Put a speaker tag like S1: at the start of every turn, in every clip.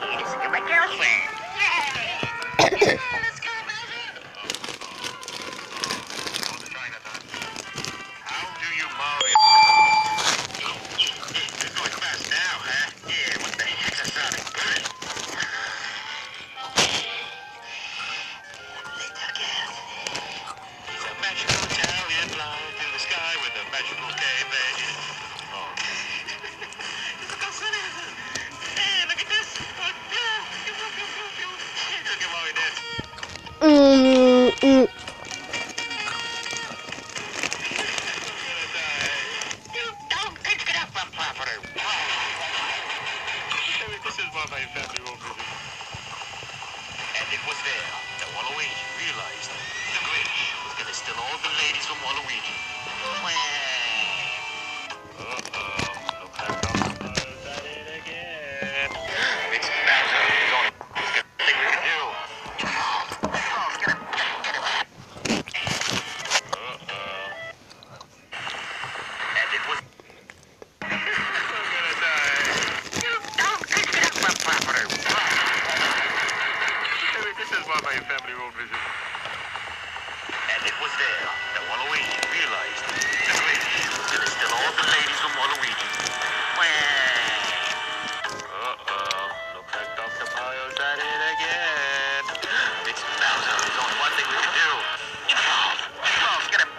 S1: This is my girlfriend. Yay! Let's go, Bowser. How do you Mario? You're going fast now, huh? Yeah, what the heck's a Sonic bullet? Little girl. He's a magical Italian flying through the sky with a magical caveman. Oh. Look how funny this is. Hey, look at this. Look at Mario dance. This is why my family won't visit. And it was there that Waluigi realized the Grinch was going to steal all the ladies from Waluigi. Uh-oh. Look how Bowser's at it again. It's Bowser. He's on it. He's got a thing to do. Oh, get him. Uh-oh. And it was... I'm gonna die. You don't pick it up from property. This is why my family won't visit. And it was there that Waluigi realized the Grinch was gonna steal all the ladies from Waluigi. Uh-oh. Looks like Dr. Mario's at it again. It's Bowser. There's only one thing we can do. Get him off. Get him.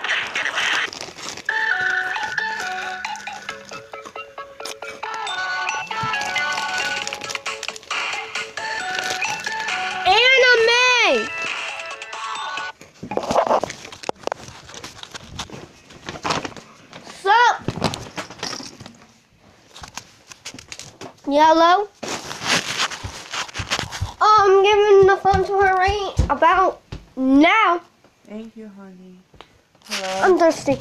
S2: Anime! Sup? Yellow? I'm giving the phone to her right about now.
S3: Thank you, honey. Hello?
S2: I'm thirsty.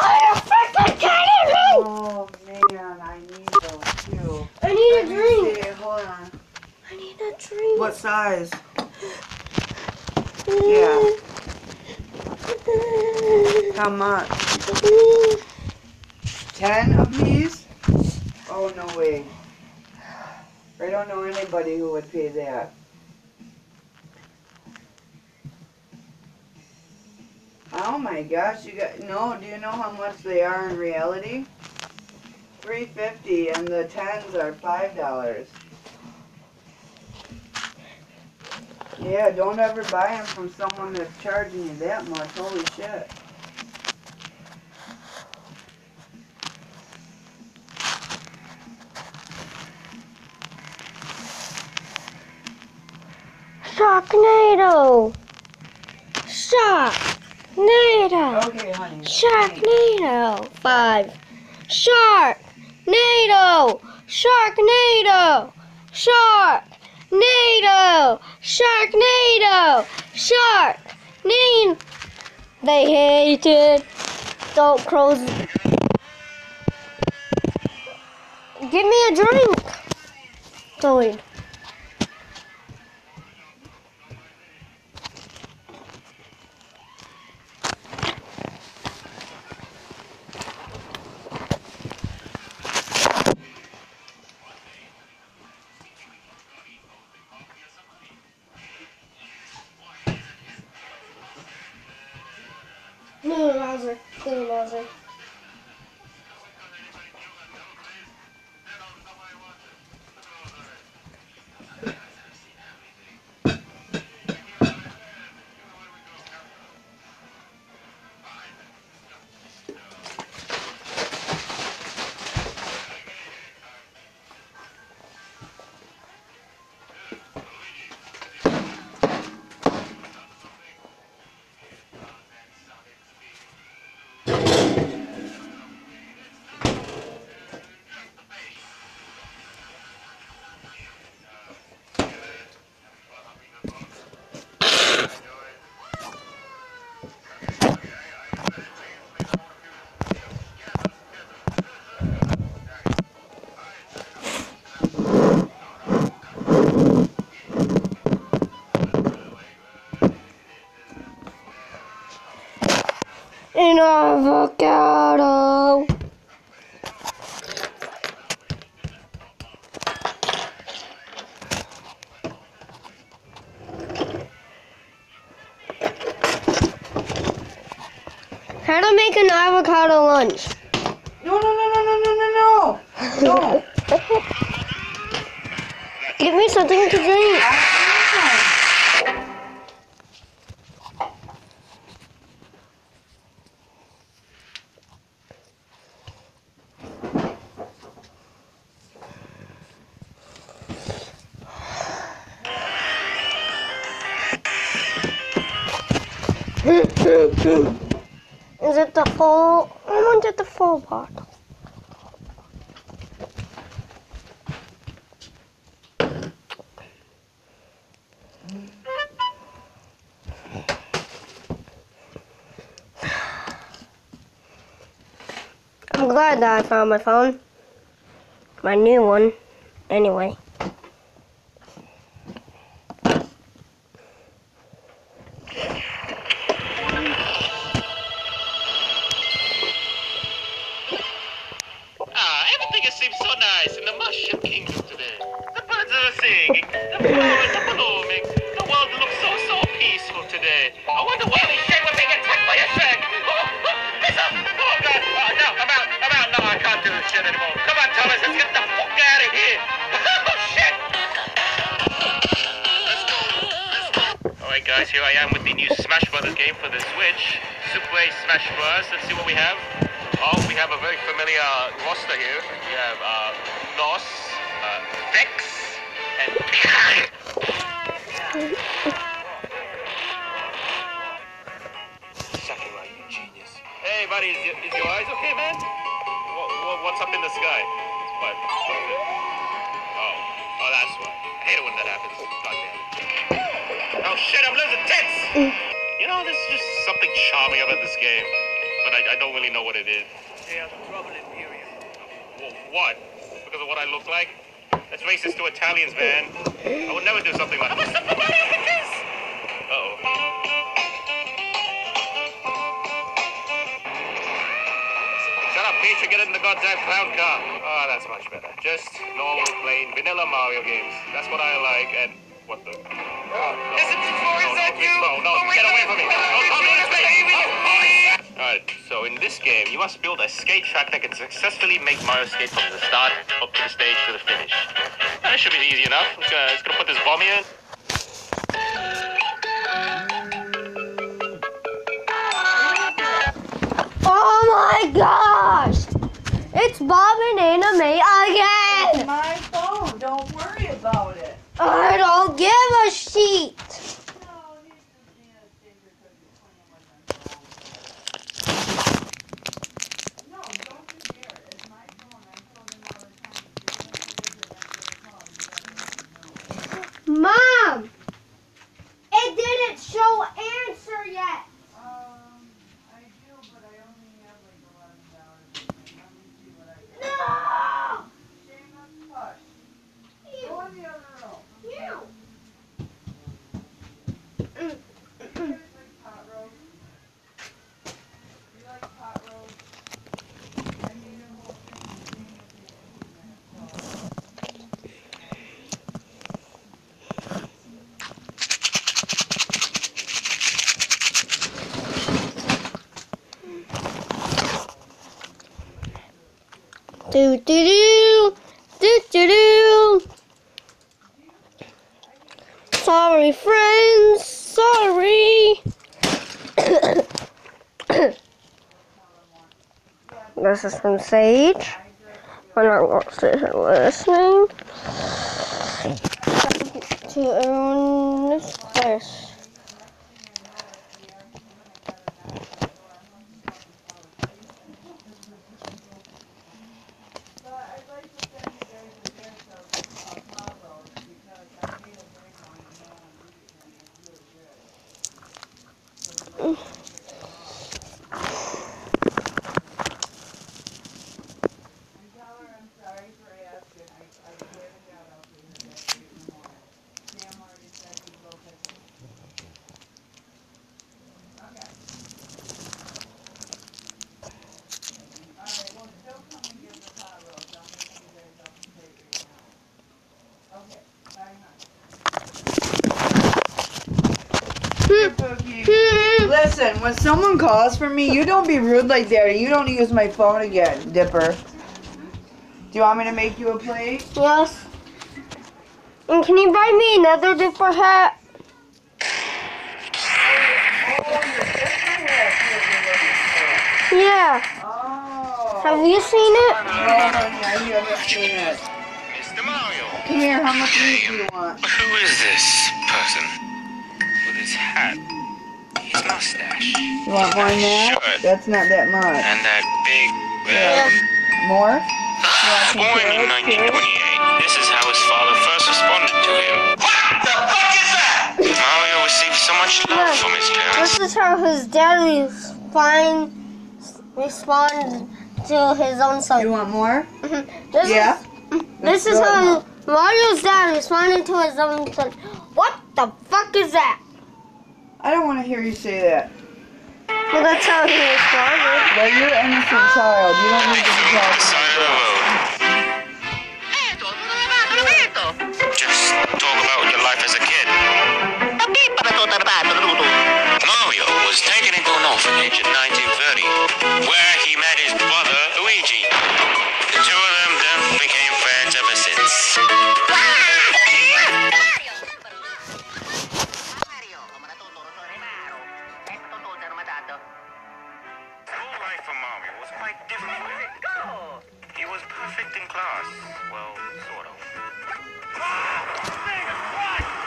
S2: Are you freaking kidding me?
S3: Oh, man, I need those too.
S2: I need a
S3: Let me
S2: drink.
S3: see, hold on.
S2: I need a drink.
S3: What size? Yeah. How much? 10 of these? Oh, no way. I don't know anybody who would pay that. Oh my gosh, you got, no, do you know how much they are in reality? $3.50 and the 10s are $5. Yeah, don't ever buy them from someone that's charging you that much. Holy shit.
S2: Sharknado! Sharknado!
S3: Okay, honey.
S2: Sharknado! 5. Sharknado! Sharknado! Sharknado! Sharknado! Sharknado! They hate it. Don't close. Give me a drink. Going. No, Bowser. No, Bowser. An avocado. sponge.
S3: No, no, no, no, no, no, no, no. No.
S2: Give me something to drink. Is it the full? I wanted the full bottle. I'm glad that I found my phone. My new one, anyway.
S1: Everything seems so nice in the mushroom kingdom today. The birds are singing, the flowers are blooming. The world looks so peaceful today. I wonder why these shit were being attacked by a shark. Listen! Oh, God! No, I'm out. No, I can't do this shit anymore. Come on, Thomas, let's get the fuck out of here. Oh, shit! Let's go. Alright, guys, here I am with the new Smash Brothers game for the Switch. Super A Smash Bros. Let's see what we have. Oh, we have a very familiar roster here. We have Nos, Vex, and Sakurai, you genius. Hey, buddy, is your eyes okay, man? What's up in the sky? What? Oh, that's why. I hate it when that happens. God damn it. Oh shit, I'm losing tits! You know, there's just something charming about this game, but I don't really know what it is. They are the trouble Imperium. What? Because of what I look like? That's racist to Italians, man. I would never do something like that. Uh-oh. Shut up, Peach, and get in the goddamn clown car. Oh, that's much better. Just normal, plain, vanilla Mario games. That's what I like, and what the... Is it before? Is that you? No, get away from me. Don't come near me. Alright, so in this game, you must build a skate track that can successfully make Mario skate from the start up to the stage to the finish. That should be easy enough. It's gonna put this bomb here.
S2: Oh my gosh! It's Bob and Anime again!
S3: It's my phone. Don't worry about it.
S2: I don't give a sheet!
S3: No, he's just being a stinker because he's playing with my phone. No, don't you dare. It's my phone. I told him all the time.
S2: Mom! It didn't show answer yet!
S3: I do, but I only have like 11 hours. Let me see what I got.
S2: No!
S3: Shameless push. Go in the other room.
S2: No!
S3: You guys like pot roast? You like pot roast? I made a whole thing
S2: Do do do do do do. Sorry, friends. Sorry. This is from Sage. I'm not going to sit here listening to everyone in this place.
S3: when someone calls for me, you don't be rude like that. You don't use my phone again, Dipper. Do you want me to make you a plate?
S2: Yes. And can you buy me another Dipper hat? Yeah.
S3: Oh.
S2: Have you seen it?
S3: No, honey, I haven't seen it.
S1: Mr. Mario.
S3: Come here, how much meat do you want?
S1: Who is this person with his hat, his mustache,
S3: You want more than that?
S1: shirt,
S3: That's not that much.
S1: and that big
S3: Yeah. More?
S1: Born in 1928, this is how his father first responded to him. What the fuck is that? Mario received so much love
S2: Look,
S1: from his parents.
S2: this is how his dad responded to his own son.
S3: You want more?
S2: This
S3: Yeah.
S2: This is how Mario's dad responded to his own son. What the fuck is that?
S3: I don't want to hear you say that.
S2: Well, that's how he responded.
S3: Well, you're an innocent child. You don't need to be
S1: Side
S3: talking.
S1: of the road. Just talk about your life as a kid. Mario was taken into an orphanage in 1930, where he met his brother Luigi. The two of them then became friends ever since. School life for Mario was quite different. He was perfect in class. Well, sort of.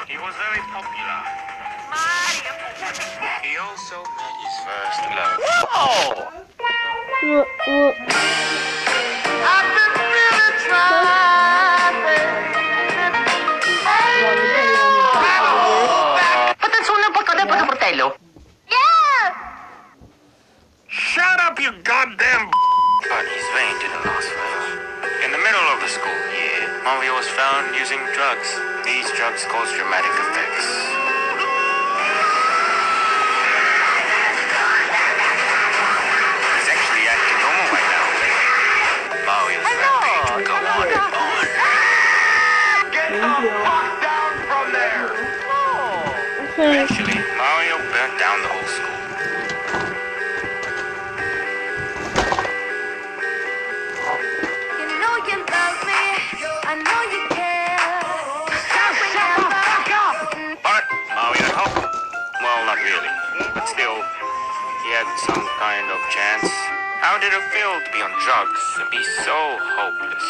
S1: He was very popular. He also met his first love. I've been really trying. Shut up, you goddamn. But his vein didn't last forever. In the middle of the school year, Mario was found using drugs. These drugs cause dramatic effects. He's actually acting normal right now. Mario's rampage would go on and on. Get the fuck down from there! Eventually, Mario burnt down the whole school. Not really, but still, he had some kind of chance. How did it feel to be on drugs and be so hopeless?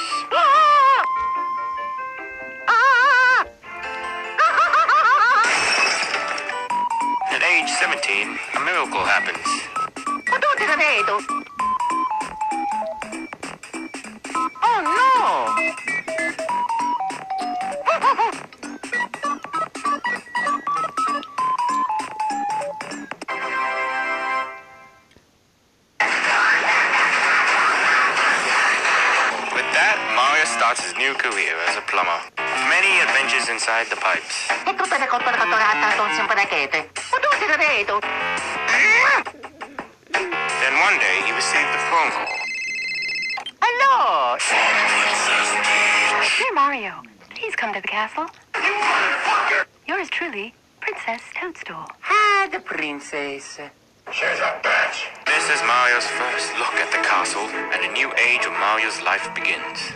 S1: At age 17, a miracle happens. Oh no! Starts his new career as a plumber. Many adventures inside the pipes. Then one day he received a phone call. Hello!
S4: Dear Mario, please come to the castle.
S1: You motherfucker!
S4: Yours truly, Princess Toadstool.
S1: Ah, the princess. She's a bitch! This is Mario's first look at the castle, and a new age of Mario's life begins.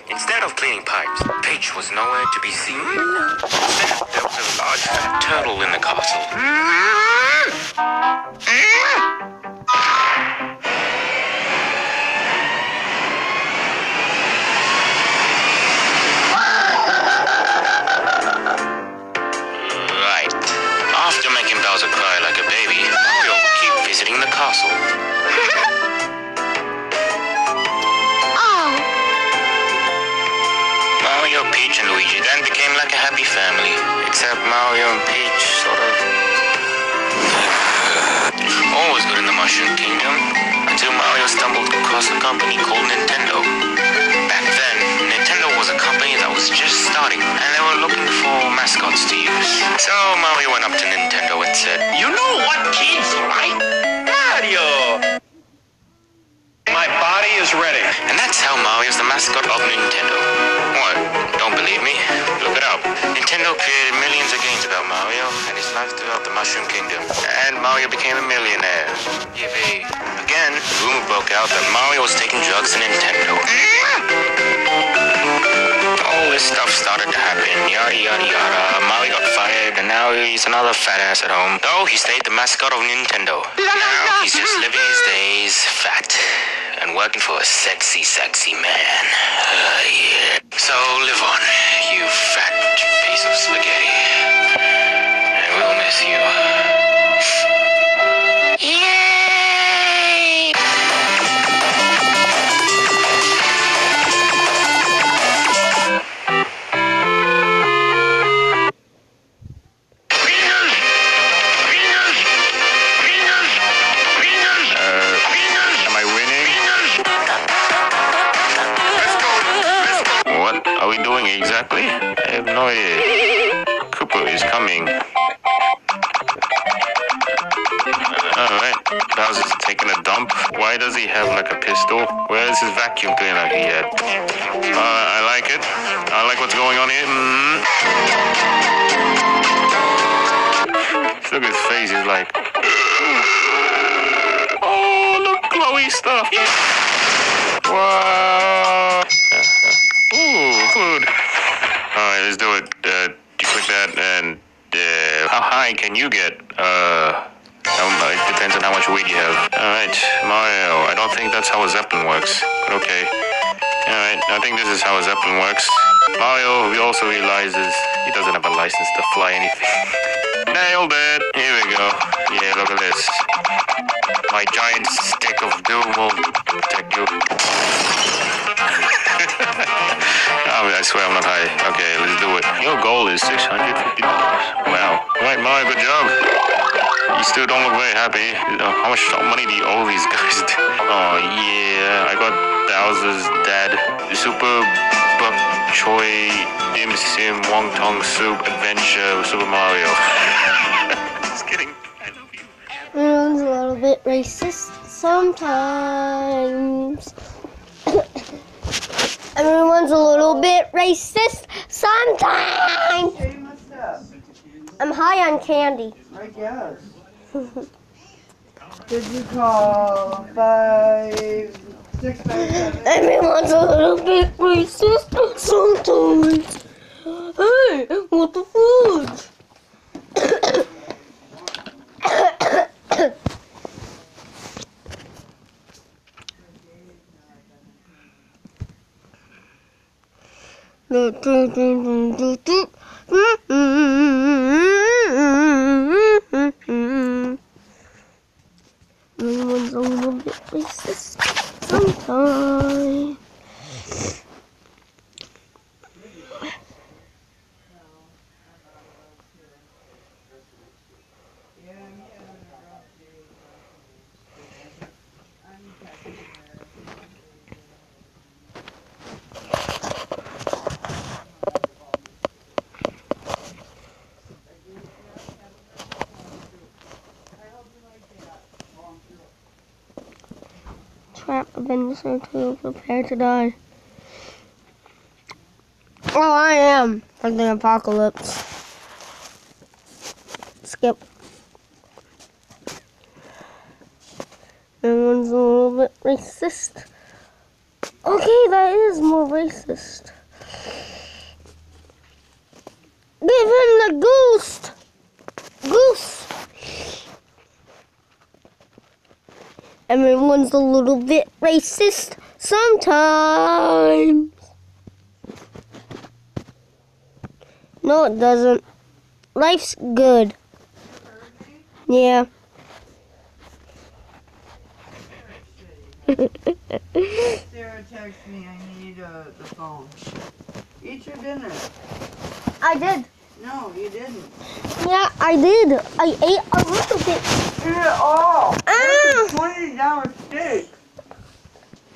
S1: Instead of cleaning pipes, Peach was nowhere to be seen. Instead, there was a large fat turtle in the castle. Right. After making Bowser cry like a baby, Mario would keep visiting the castle. Mario, Peach, and Luigi then became like a happy family, except Mario and Peach sort of... All was good in the Mushroom Kingdom, until Mario stumbled across a company called Nintendo. Back then, Nintendo was a company that was just starting, and they were looking for mascots to use. So Mario went up to Nintendo and said, "You know what kids like? Mario! My body is ready." And that's how Mario's the mascot of Nintendo. What? Don't believe me? Look it up. Nintendo created millions of games about Mario and his life throughout the Mushroom Kingdom. And Mario became a millionaire. Yippee. Again, the rumor broke out that Mario was taking drugs to Nintendo. All this stuff started to happen. Yada yada yada. Mario got fired and now he's another fat ass at home. Though he stayed the mascot of Nintendo. Now he's just living his days fat and working for a sexy, sexy man. Yeah. So live on, you fat piece of spaghetti. And we'll miss you. Yay! Am I winning? What are we doing exactly? I have no idea. Cooper is coming. Alright, Bowser's taking a dump. Why does he have like a pistol? Where is his vacuum cleaner he had? I like it. I like what's going on here. Look at his face, he's like... Oh, look, glowy stuff. Wow. Ooh, food. Alright, let's do it. You click that and... how high can you get? It depends on how much weed you have. Alright, Mario. I don't think that's how a Zeppelin works. But okay. Alright, I think this is how a Zeppelin works. Mario, he also realizes he doesn't have a license to fly anything. Nailed it. Here we go. Yeah, look at this. My giant stick of doom will protect you. I swear I'm not high. Okay, let's do it. Your goal is $650. Wow. Alright, Mario, good job. You still don't look very happy. How much money do you owe these guys? Oh, yeah. I got Bowser's dad. Super Bok Choy Dim Sim Wonton Soup Adventure Super Mario. Just kidding. I love you.
S2: Everyone's a little bit racist sometimes. Everyone's a little bit racist sometimes.
S3: Hey, what's up?
S2: I'm high on candy.
S3: I guess. Did you call 5, 6, 5, 7?
S2: Everyone's a little bit racist sometimes. Hey, what the fudge? Everyone's a little bit racist sometimes. Trap Avenger to prepare to die. Oh, I am. Like the apocalypse. Skip. Everyone's a little bit racist. Okay, that is more racist. Give him the goose. Goose. Everyone's a little bit racist sometimes. No, it doesn't. Life's good. Yeah.
S3: Sarah texted me, I need the phone. Eat your dinner.
S2: I did.
S3: No, you didn't.
S2: Yeah, I did. I ate a little bit.
S3: Eat it all.
S2: Ah!
S3: $20 steak.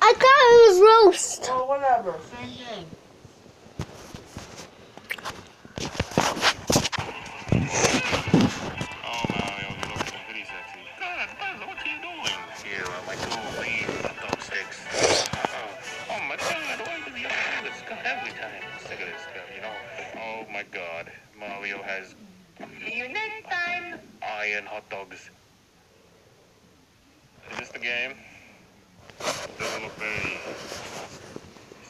S2: I thought it was roast.
S3: Oh, whatever. Same thing.
S1: Oh, Mario, you look pretty sexy. God, Buzz, what are you doing? Here are my two free hot dog sticks. Oh my God, why do you do this every time? Sick of this stuff, you know? Oh my God, Mario has iron hot dogs. Is this the game? It doesn't look very...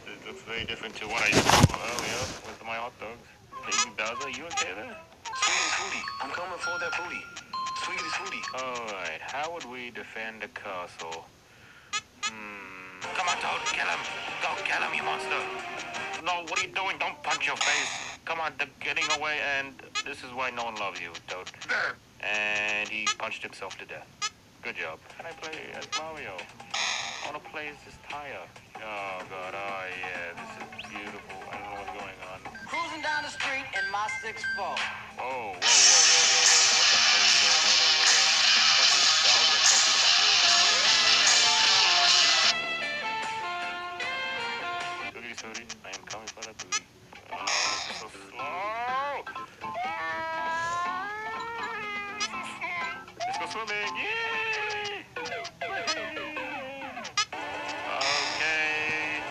S1: It looks very different to what I saw earlier with my hot dogs. Baby Bowser, you okay there?
S5: Sweetie, Fruity, I'm coming for that booty. Sweetie, Fruity.
S1: Alright, how would we defend a castle? Come on, Toad, kill him! Go kill him, you monster! No, what are you doing? Don't punch your face! Come on, they're getting away, and this is why no one loves you, Toad. And he punched himself to death. Good job. Can I play as Mario? I want to play as this tire. Oh, God, oh, yeah, this is beautiful. I don't know what's going on.
S5: Cruising down the street in my 6'4".
S1: Whoa, whoa, whoa, whoa, whoa, whoa. What the hell is going on over here? What's this? Bowser and Donkey Kong do? Goody Sooty, I am coming for that booty. Oh, this is so slow! Let's go swimming! Yay! Okay.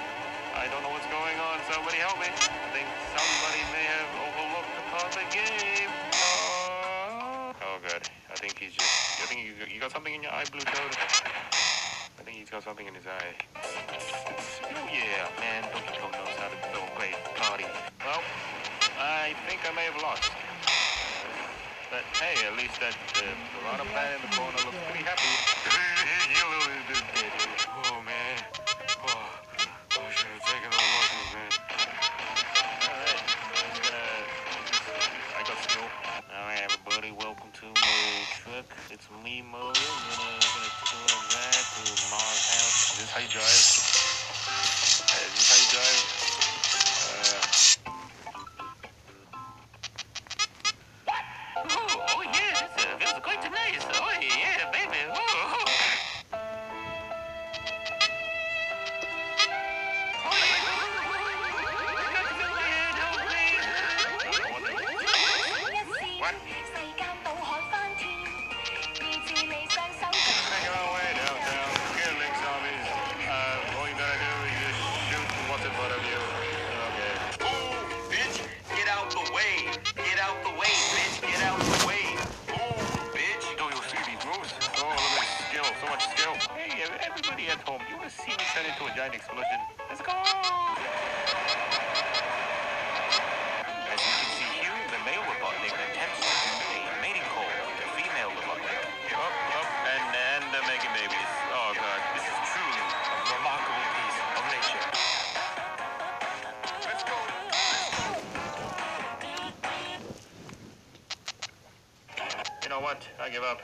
S1: I don't know what's going on. Somebody help me. I think somebody may have overlooked the part of the game. Oh, good. I think he's just... I think you got something in your eye, Blue Toad? I think he's got something in his eye. Oh, yeah, man. Donkey Kong knows how to throw a great party. Well, I think I may have lost. But, hey, at least that piranha plant in the corner looks pretty happy. Oh, man. Oh, I should have taken those lessons, man. Alright, I got skill. Alright, everybody, welcome to my truck. It's me, Mario. I'm gonna tour that to Mars house. Is this how you drive? Is this how you drive? Oh yeah, this feels quite nice. Oh yeah, baby. Oh. What? Making our way downtown, killing zombies. All you gotta do is just shoot what's in front of you. Okay.
S5: Ooh, bitch, get out the way. Get out the way, bitch. Get out the way. Ooh, bitch.
S1: Do you see these moves? Oh, look at this skill. So much skill. Hey, everybody at home, you wanna see me turn into a giant explosion? Let's go! As you can see here, the male Robotnik attempts to do a mating call with the female Robotnik. Up, and they're making babies. Oh, God. This is truly a remarkable piece of nature. Let's go! You know what? I give up.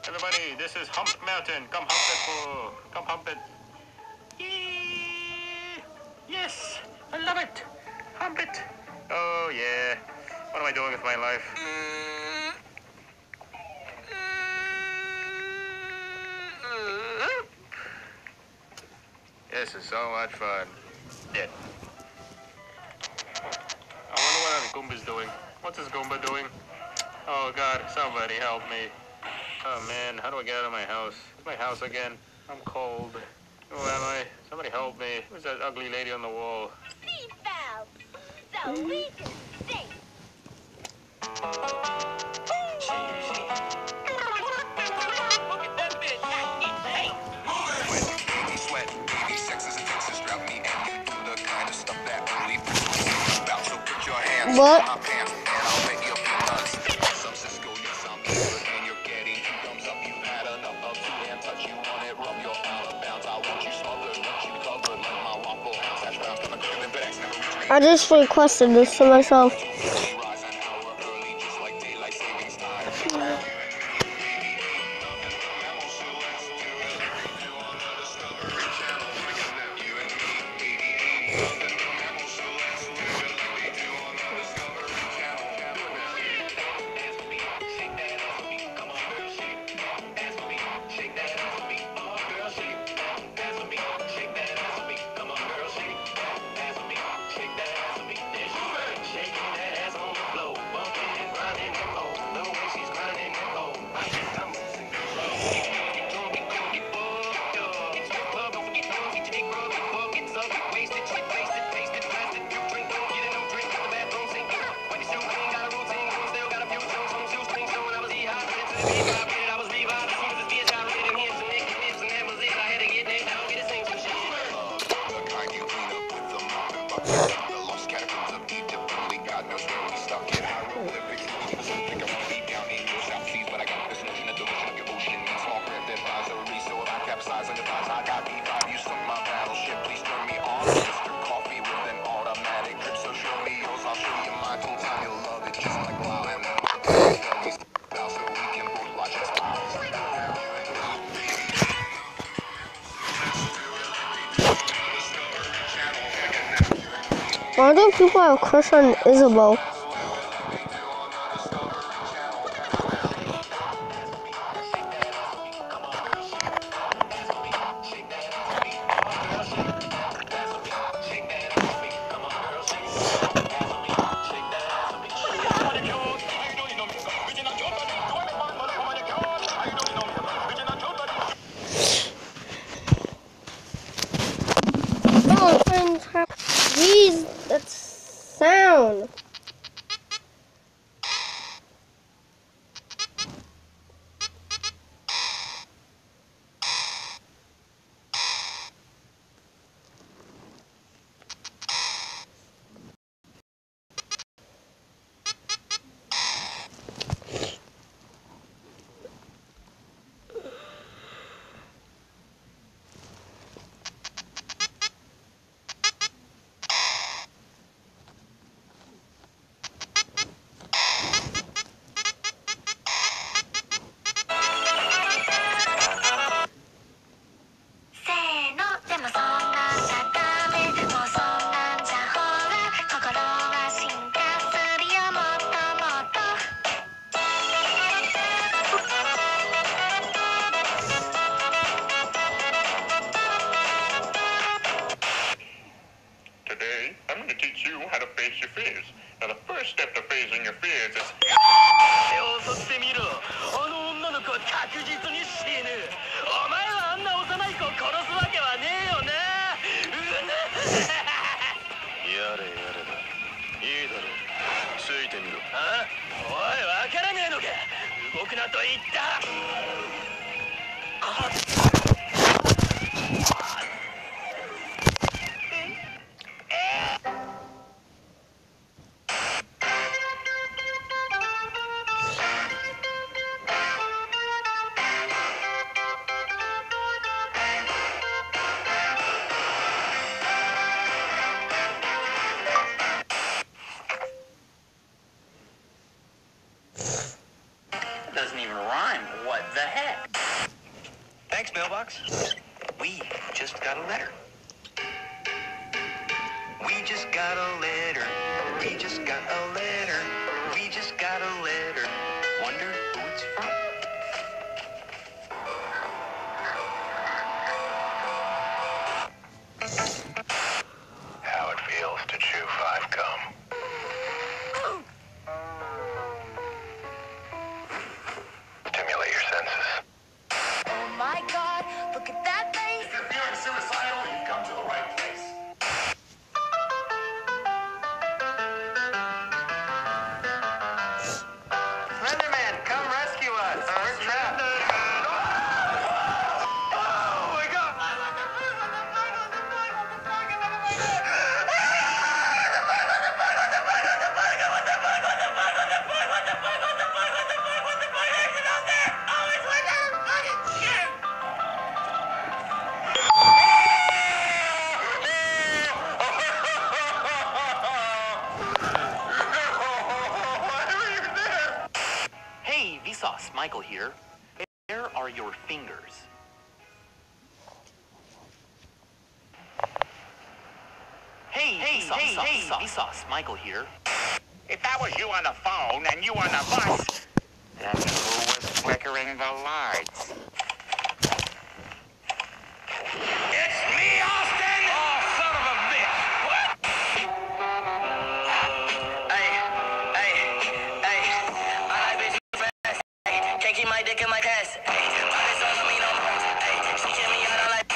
S1: Everybody, this is Hump Mountain. Come hump it, fool. Come hump it. Yee! Yes! I love it! Hump it! Oh, yeah. What am I doing with my life? This is so much fun. Dead. I wonder what the Goomba's doing. What's this Goomba doing? Oh, God, somebody help me. Oh, man, how do I get out of my house? It's my house again. I'm cold. Who am I? Somebody help me. Who's that ugly lady on the wall?
S6: Seatbelt, so we can sing.
S5: Look at that bitch. Hey.
S7: Baby sweat, baby sex is a Texas drought me and you do the kind of stuff that only about. So put your hands
S2: What?
S7: in my pants and I'll bet your peanuts. Some Cisco, yes, I'm good and you're getting two thumbs up. You've had enough of two-hand touch. You want it, rub your out of bounds. I want you smothered, want you covered like my waffle house. Hash browns, gonna kill it, but X never reach.
S2: I just requested this to myself.
S7: Rise an hour early, just like daylight savings time.
S2: people have a crush on Isabel. Oh, I'm trying to trap. Jeez, that sound.
S1: Today, I'm going to teach you how to face your fears. Now, the first step to facing your fears is...
S5: 手を襲ってみろ。あの女の子は確実に死ぬ。お前はあんな幼い子を殺すわけはねえよな。やれやれだ。いいだろう。ついてみろ。あ？おい、わからねえのか。動くなと言った。Doesn't even rhyme. What the heck? Thanks, mailbox. We just got a letter. We just got a letter. We just got a letter. We just got a letter. Wonder who it's from.
S7: How it feels to chew 5 gum. Stimulate your senses.
S6: Oh my God, look at that face.
S7: If you're feeling suicidal, you've come to the right place.
S5: Slenderman, come rescue us. We're trapped. Oh my God! Hey, Vsauce, Michael here. Where are your fingers? Hey, Vsauce, Michael here.
S1: If that was you on the phone and you on the bus, then who was flickering the lights?
S5: It's me, Austin! Oh, son of a bitch! What? Hey, I bitch fast. Hey, taking my dick in my pants. Hey, my bitch don't love me no more. Hey, she kick me out on like.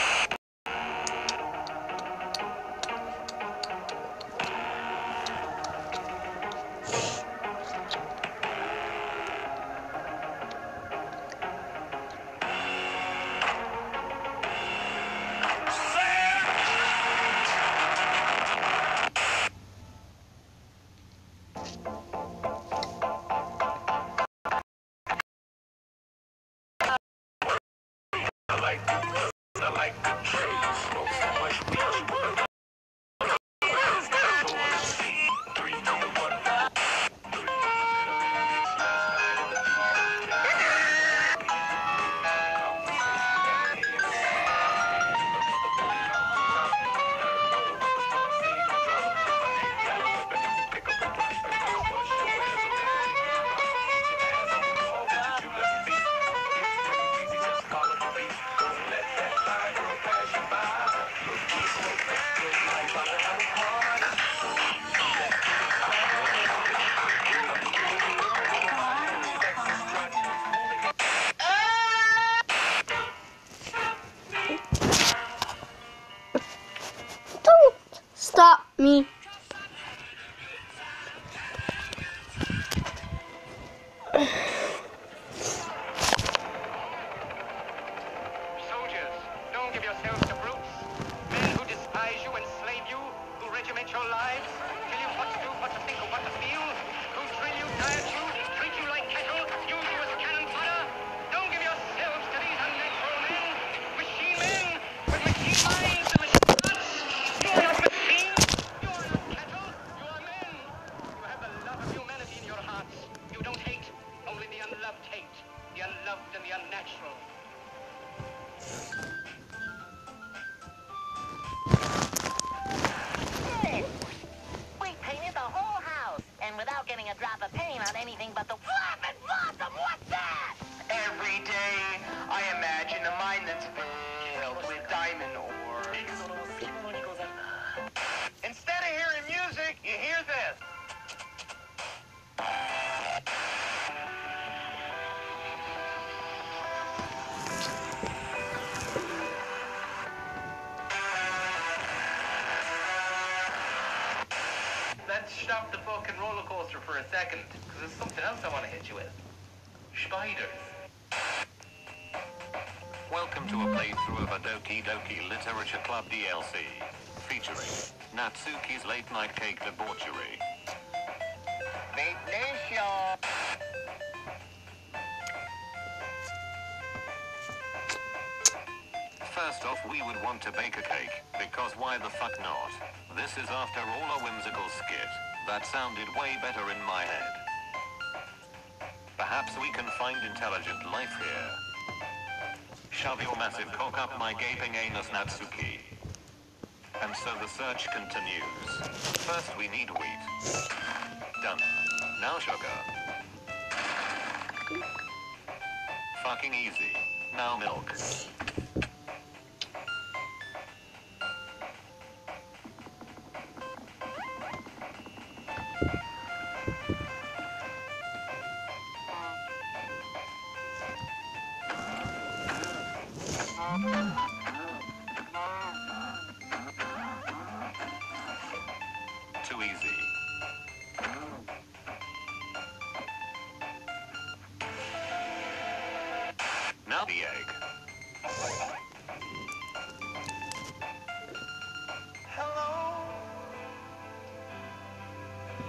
S2: Me.
S1: Soldiers, don't give yourselves to brutes. Men who despise you, enslave you, who regiment your lives, tell you what to do, what to think, or what to feel, who drill you, diet you, treat you like cattle, use you as cannon fodder. Don't give yourselves to these unnatural men, machine men, with machine minds and machine hearts. You are not machines, you are not cattle, you are men. You have the love of humanity in your hearts. You don't hate, only the unloved hate, the unloved and the unnatural.
S8: We painted the whole house, and without getting a drop of paint on anything but the flapping bottom. What's that?
S1: Every day, I imagine a mine that's filled with diamond ore. Instead of hearing music, you hear this. Let's stop the fucking roller coaster for a second, because there's something else I want to hit you with. Spiders.
S5: Welcome to a playthrough of a Doki Doki Literature Club DLC, featuring Natsuki's late night cake debauchery.
S1: Vacation.
S5: First off, we would want to bake a cake, because why the fuck not? This is after all a whimsical skit. That sounded way better in my head. Perhaps we can find intelligent life here. Shove your massive cock up my gaping anus, Natsuki. And so the search continues. First we need wheat. Done. Now sugar. Fucking easy. Now milk. Too easy. Now the egg.
S1: Hello?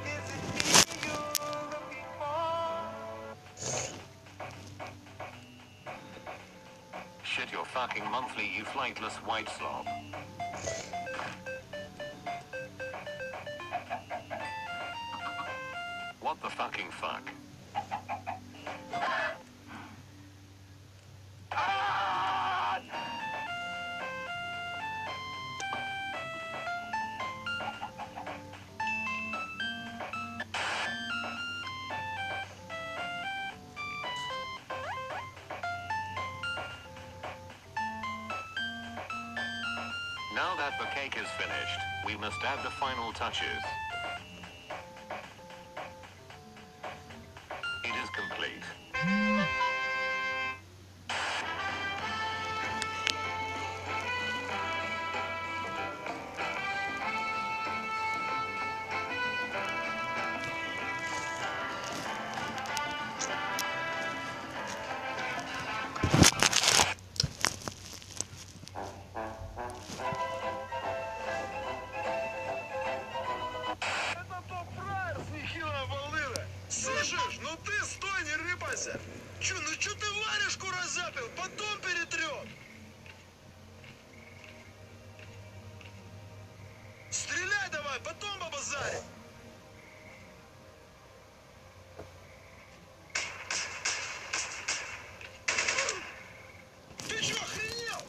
S1: Is it me you're looking for?
S5: Shit your fucking monthly, you flightless white slob. What the fucking fuck? Now that the cake is finished, we must add the final touches. It is complete.
S7: Это тот фраер с нехилая волына. Слышишь? Ну ты стой, не рыпайся. Чё ты варежку разяпил? Потом перетрёт. Стреляй давай, потом побазарим. Ты чё, охренел?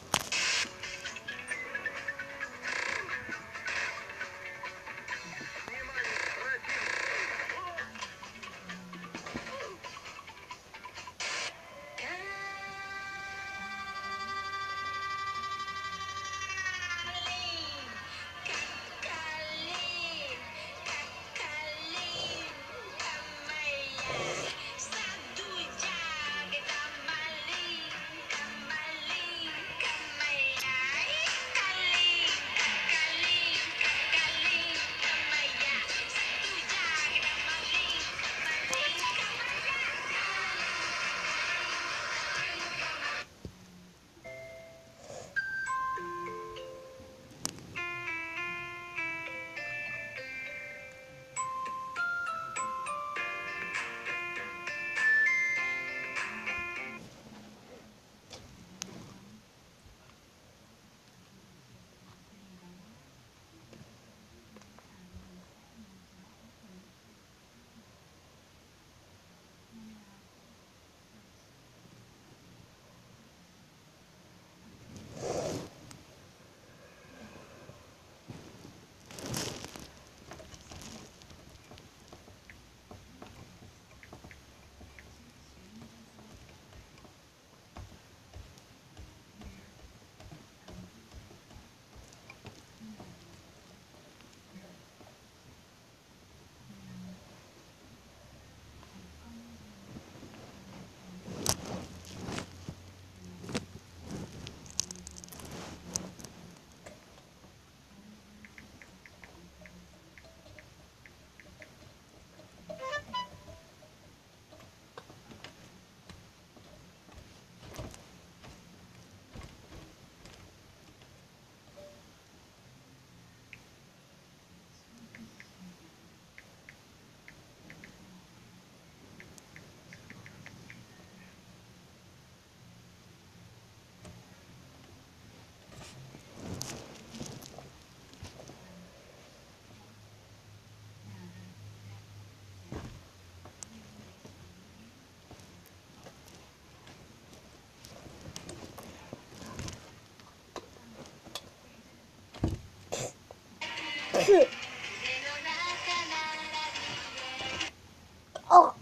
S2: Oh,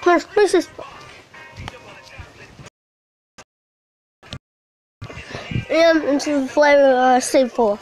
S2: my spaces. And into the flavor save for.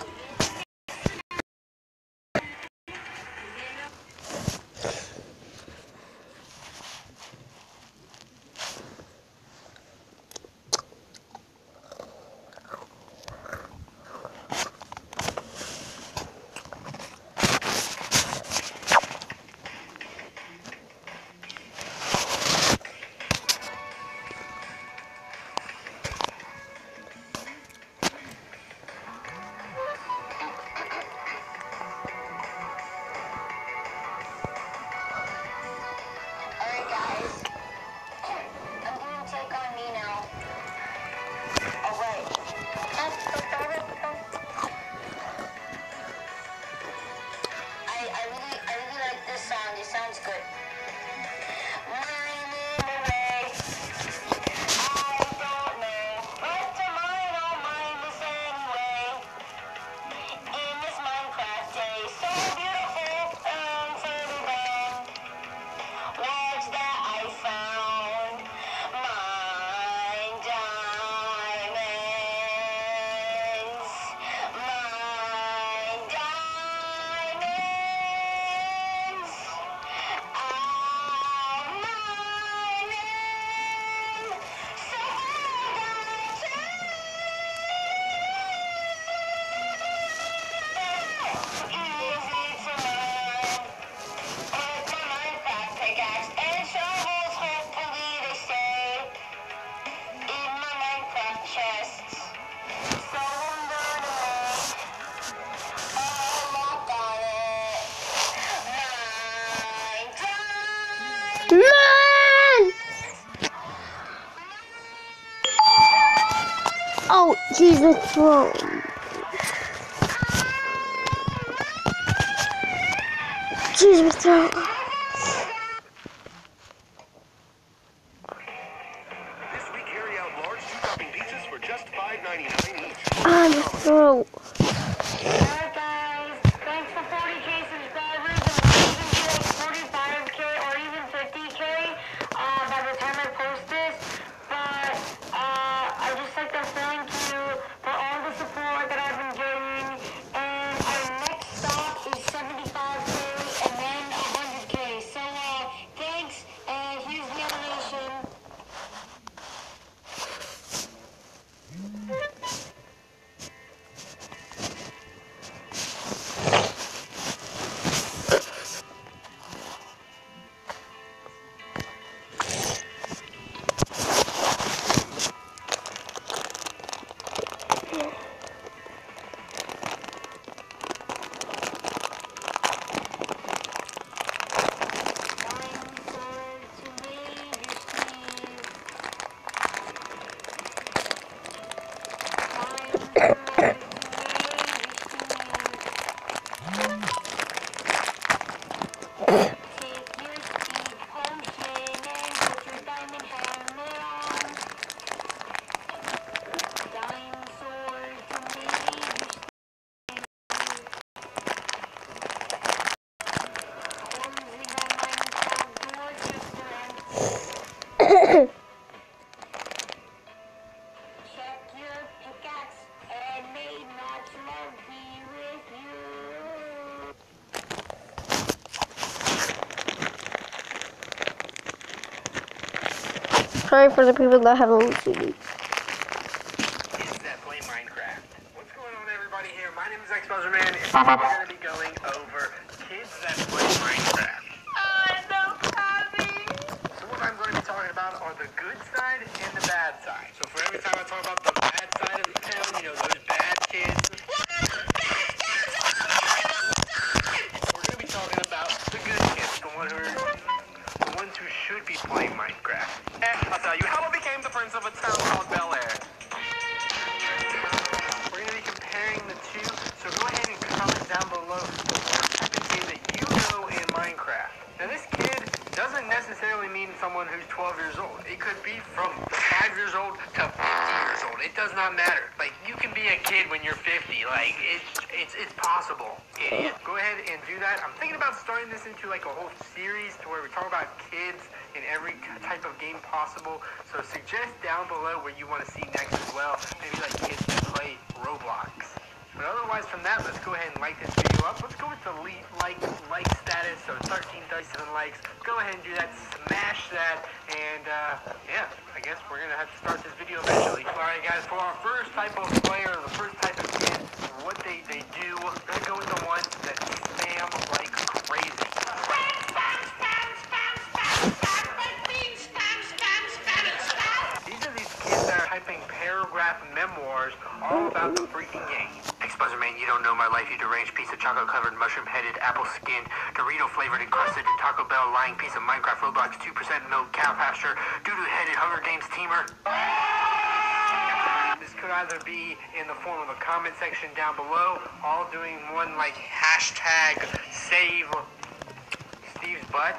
S8: Alright guys, I'm doing take on me now. Alright. I really like this song. It sounds good. Mine in a way. I don't know. But to mine, I'll mind this anyway. In this Minecraft day, so beautiful and so divine. Words that I found, mine diamonds, mine diamonds. I'll mine them, so easy to mine. With my Minecraft pickaxe and shovels, hopefully they stay in my Minecraft chests. So I'm gonna make a lock on it. Mine diamonds.
S2: Man! Oh, Jesus, throne. Jesus, throne.
S1: This week, carry out large 2-topping pizzas for just $5.99 each.
S2: I'm throat.
S8: Alright guys, thanks for 40k subscribers, and maybe like 45k or even 50k by the time I post this. But I just like to thank you for all the support that I've been getting. And our next stop is 75k and then 100k. So thanks, and here's the animation. Check your pickaxe and may much love be with you.
S2: Sorry for the people that have OCD.
S1: Kids that play Minecraft. What's going on, everybody? Here, my name is Xposerman, and we're going to be going over kids that play Minecraft.
S8: I'm so happy.
S1: So what I'm going to be talking about are the good side and the bad side. So for every time I talk about the bad side of you know, those bad kids. We're going to be talking about the good kids, the ones who should be playing Minecraft. I'll tell you how I became the prince of a town called Bel Air. We're going to be comparing the two, so go ahead and comment down below the worst type of kid that you know in Minecraft. Now this kid doesn't necessarily mean someone who's 12 years old. It could be from 5 years old to 50 years old. It does not matter. Like, you can be a kid when you're 50. Like, it's possible, idiot. Go ahead and do that. I'm thinking about starting this into like a whole series to where we talk about kids in every type of game possible. So suggest down below what you want to see next as well. Maybe like kids that play Roblox. But otherwise from that, let's go ahead and like this video up. Let's go with the like status, so 1337 likes. Go ahead and do that, smash that, and yeah, I guess we're gonna have to start this video eventually. Alright guys, for our first type of player, the first type of kid, what they do, we're gonna go with the ones that spam like crazy. These are these kids that are typing paragraph memoirs all about the freaking game. Exposer man, you don't know my life, you deranged piece of chocolate-covered, mushroom-headed, apple-skinned, Dorito-flavored, encrusted, and Taco Bell lying piece of Minecraft Roblox 2% milk cow pasture, doo-doo-headed Hunger Games teamer. This could either be in the form of a comment section down below, all doing one like hashtag save Steve's butt,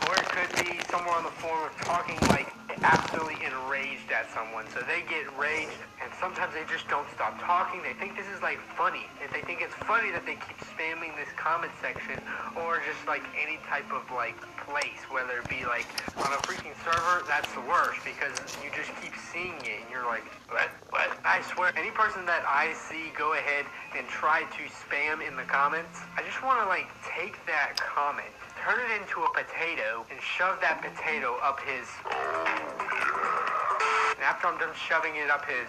S1: or it could be somewhere on the form of talking like absolutely enraged at someone. So they get enraged and sometimes they just don't stop talking. They think this is like funny. They think it's funny that they keep spamming this comment section, or just like any type of like place, whether it be like on a freaking server. That's the worst because you just keep seeing it and you're like, what? I swear, any person that I see go ahead and try to spam in the comments, I just want to like take that comment, turn it into a potato, and shove that potato up his... And after I'm done shoving it up his...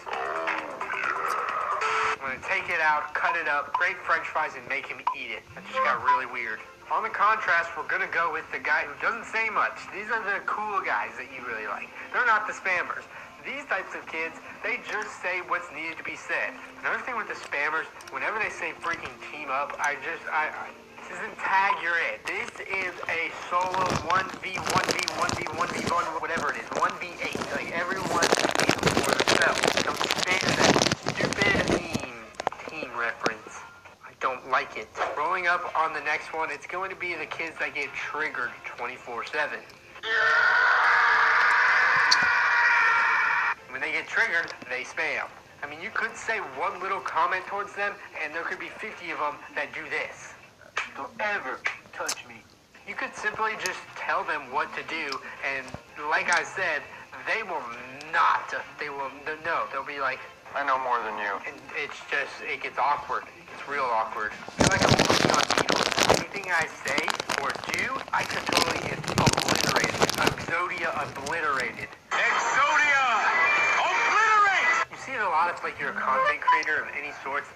S1: I'm going to take it out, cut it up, grate french fries, and make him eat it. That just got really weird. On the contrast, we're going to go with the guy who doesn't say much. These are the cool guys that you really like. They're not the spammers. These types of kids, they just say what's needed to be said. Another thing with the spammers, whenever they say freaking team up, this isn't tag, you're it. This is a solo 1v, 1v, whatever it is, 1v8. Like, everyone needs for themselves. Don't spam that stupid team reference. I don't like it. Rolling up on the next one, it's going to be the kids that get triggered 24/7. When they get triggered, they spam. I mean, you could say one little comment towards them, and there could be 50 of them that do this. Don't ever touch me. You could simply just tell them what to do, and like I said, they will not. They'll be like,
S5: I know more than you.
S1: and it gets awkward. It's real awkward. I feel like I'm walking on needles. Anything I say or do, I could totally obliterate it. Exodia obliterated. Exodia! Obliterate! You see it a lot if like you're a content creator of any sorts.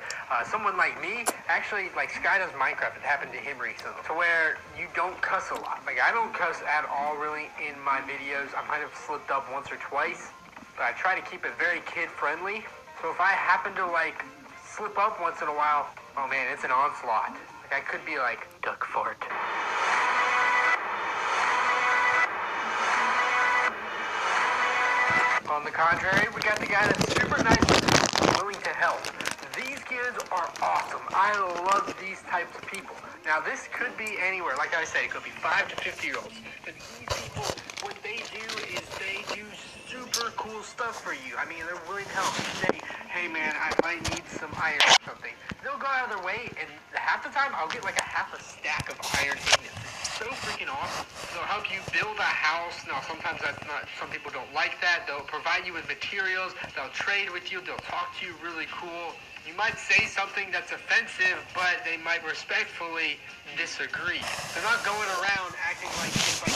S1: Someone like me, actually, like Sky does Minecraft. It happened to him recently. To where you don't cuss a lot. Like, I don't cuss at all really in my videos. I might have slipped up once or twice, but I try to keep it very kid-friendly. So if I happen to like slip up once in a while, oh man, it's an onslaught. Like, I could be like, duck fart. On the contrary, we got the guy that's super nice and willing to help. These kids are awesome. I love these types of people. Now, this could be anywhere. Like I said, it could be 5 to 50-year-olds. But these people, what they do is they do super cool stuff for you. I mean, they're willing to help you say, hey man, I might need some iron or something. They'll go out of their way, and half the time, I'll get like a half a stack of iron in it. It's so freaking awesome. They'll help you build a house. Now, sometimes that's not, some people don't like that. They'll provide you with materials. They'll trade with you. They'll talk to you really cool. You might say something that's offensive, but they might respectfully disagree. They're not going around acting like it's like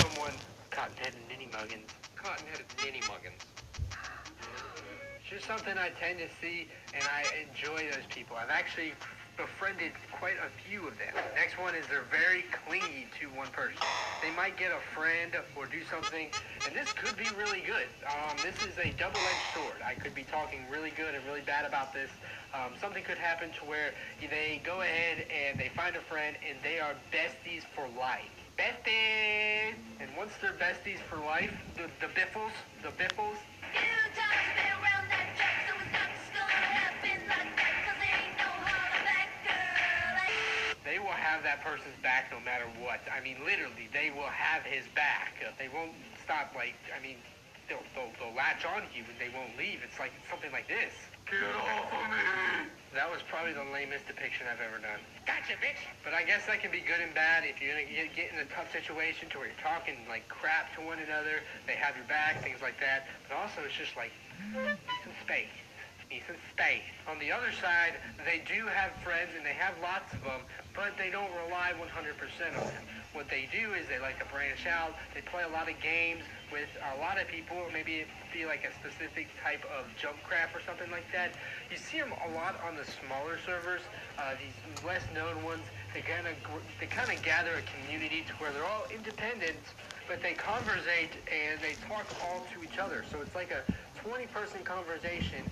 S1: someone cotton-headed ninny-muggins. Cotton-headed ninny-muggins. It's just something I tend to see, and I enjoy those people. I've actually
S9: befriended quite a few of them. Next one is they're very clingy to one person. They might get a friend or do something, and this could be really good. This is a double-edged sword. I could be talking really good and really bad about this. Something could happen to where they go ahead and they find a friend and they are besties for life. Besties! And once they're besties for life, the biffles, they will have that person's back no matter what. I mean, literally, they will have his back. They won't stop, they'll latch on to you and they won't leave. It's like something like this. Get off of me! That was probably the lamest depiction I've ever done. Gotcha, bitch! But I guess that can be good and bad if you're gonna get in a tough situation to where you're talking like crap to one another, they have your back, things like that. But also it's just like, some space. Need some space. On the other side, they do have friends and they have lots of them, but they don't rely 100% on them. What they do is they like to branch out. They play a lot of games with a lot of people, or maybe it be like a specific type of jump craft or something like that. You see them a lot on the smaller servers, these less known ones. They kind of gather a community to where they're all independent, but they conversate and they talk all to each other. So it's like a 20-person conversation.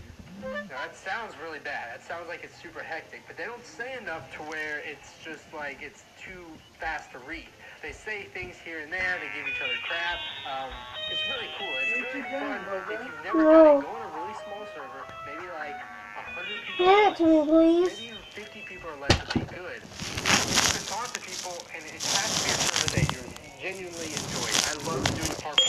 S9: Now that sounds really bad. That sounds like it's super hectic, but they don't say enough to where it's just like it's too fast to read. They say things here and there. They give each other crap. It's really cool. It's really fun. If you've never done it, go on a really small server, maybe like 100 people.
S2: Hand it to me, please.
S9: Maybe even 50 people or less would be good. You can talk to people, and it has to be a server that you're genuinely enjoying. I love doing parkour.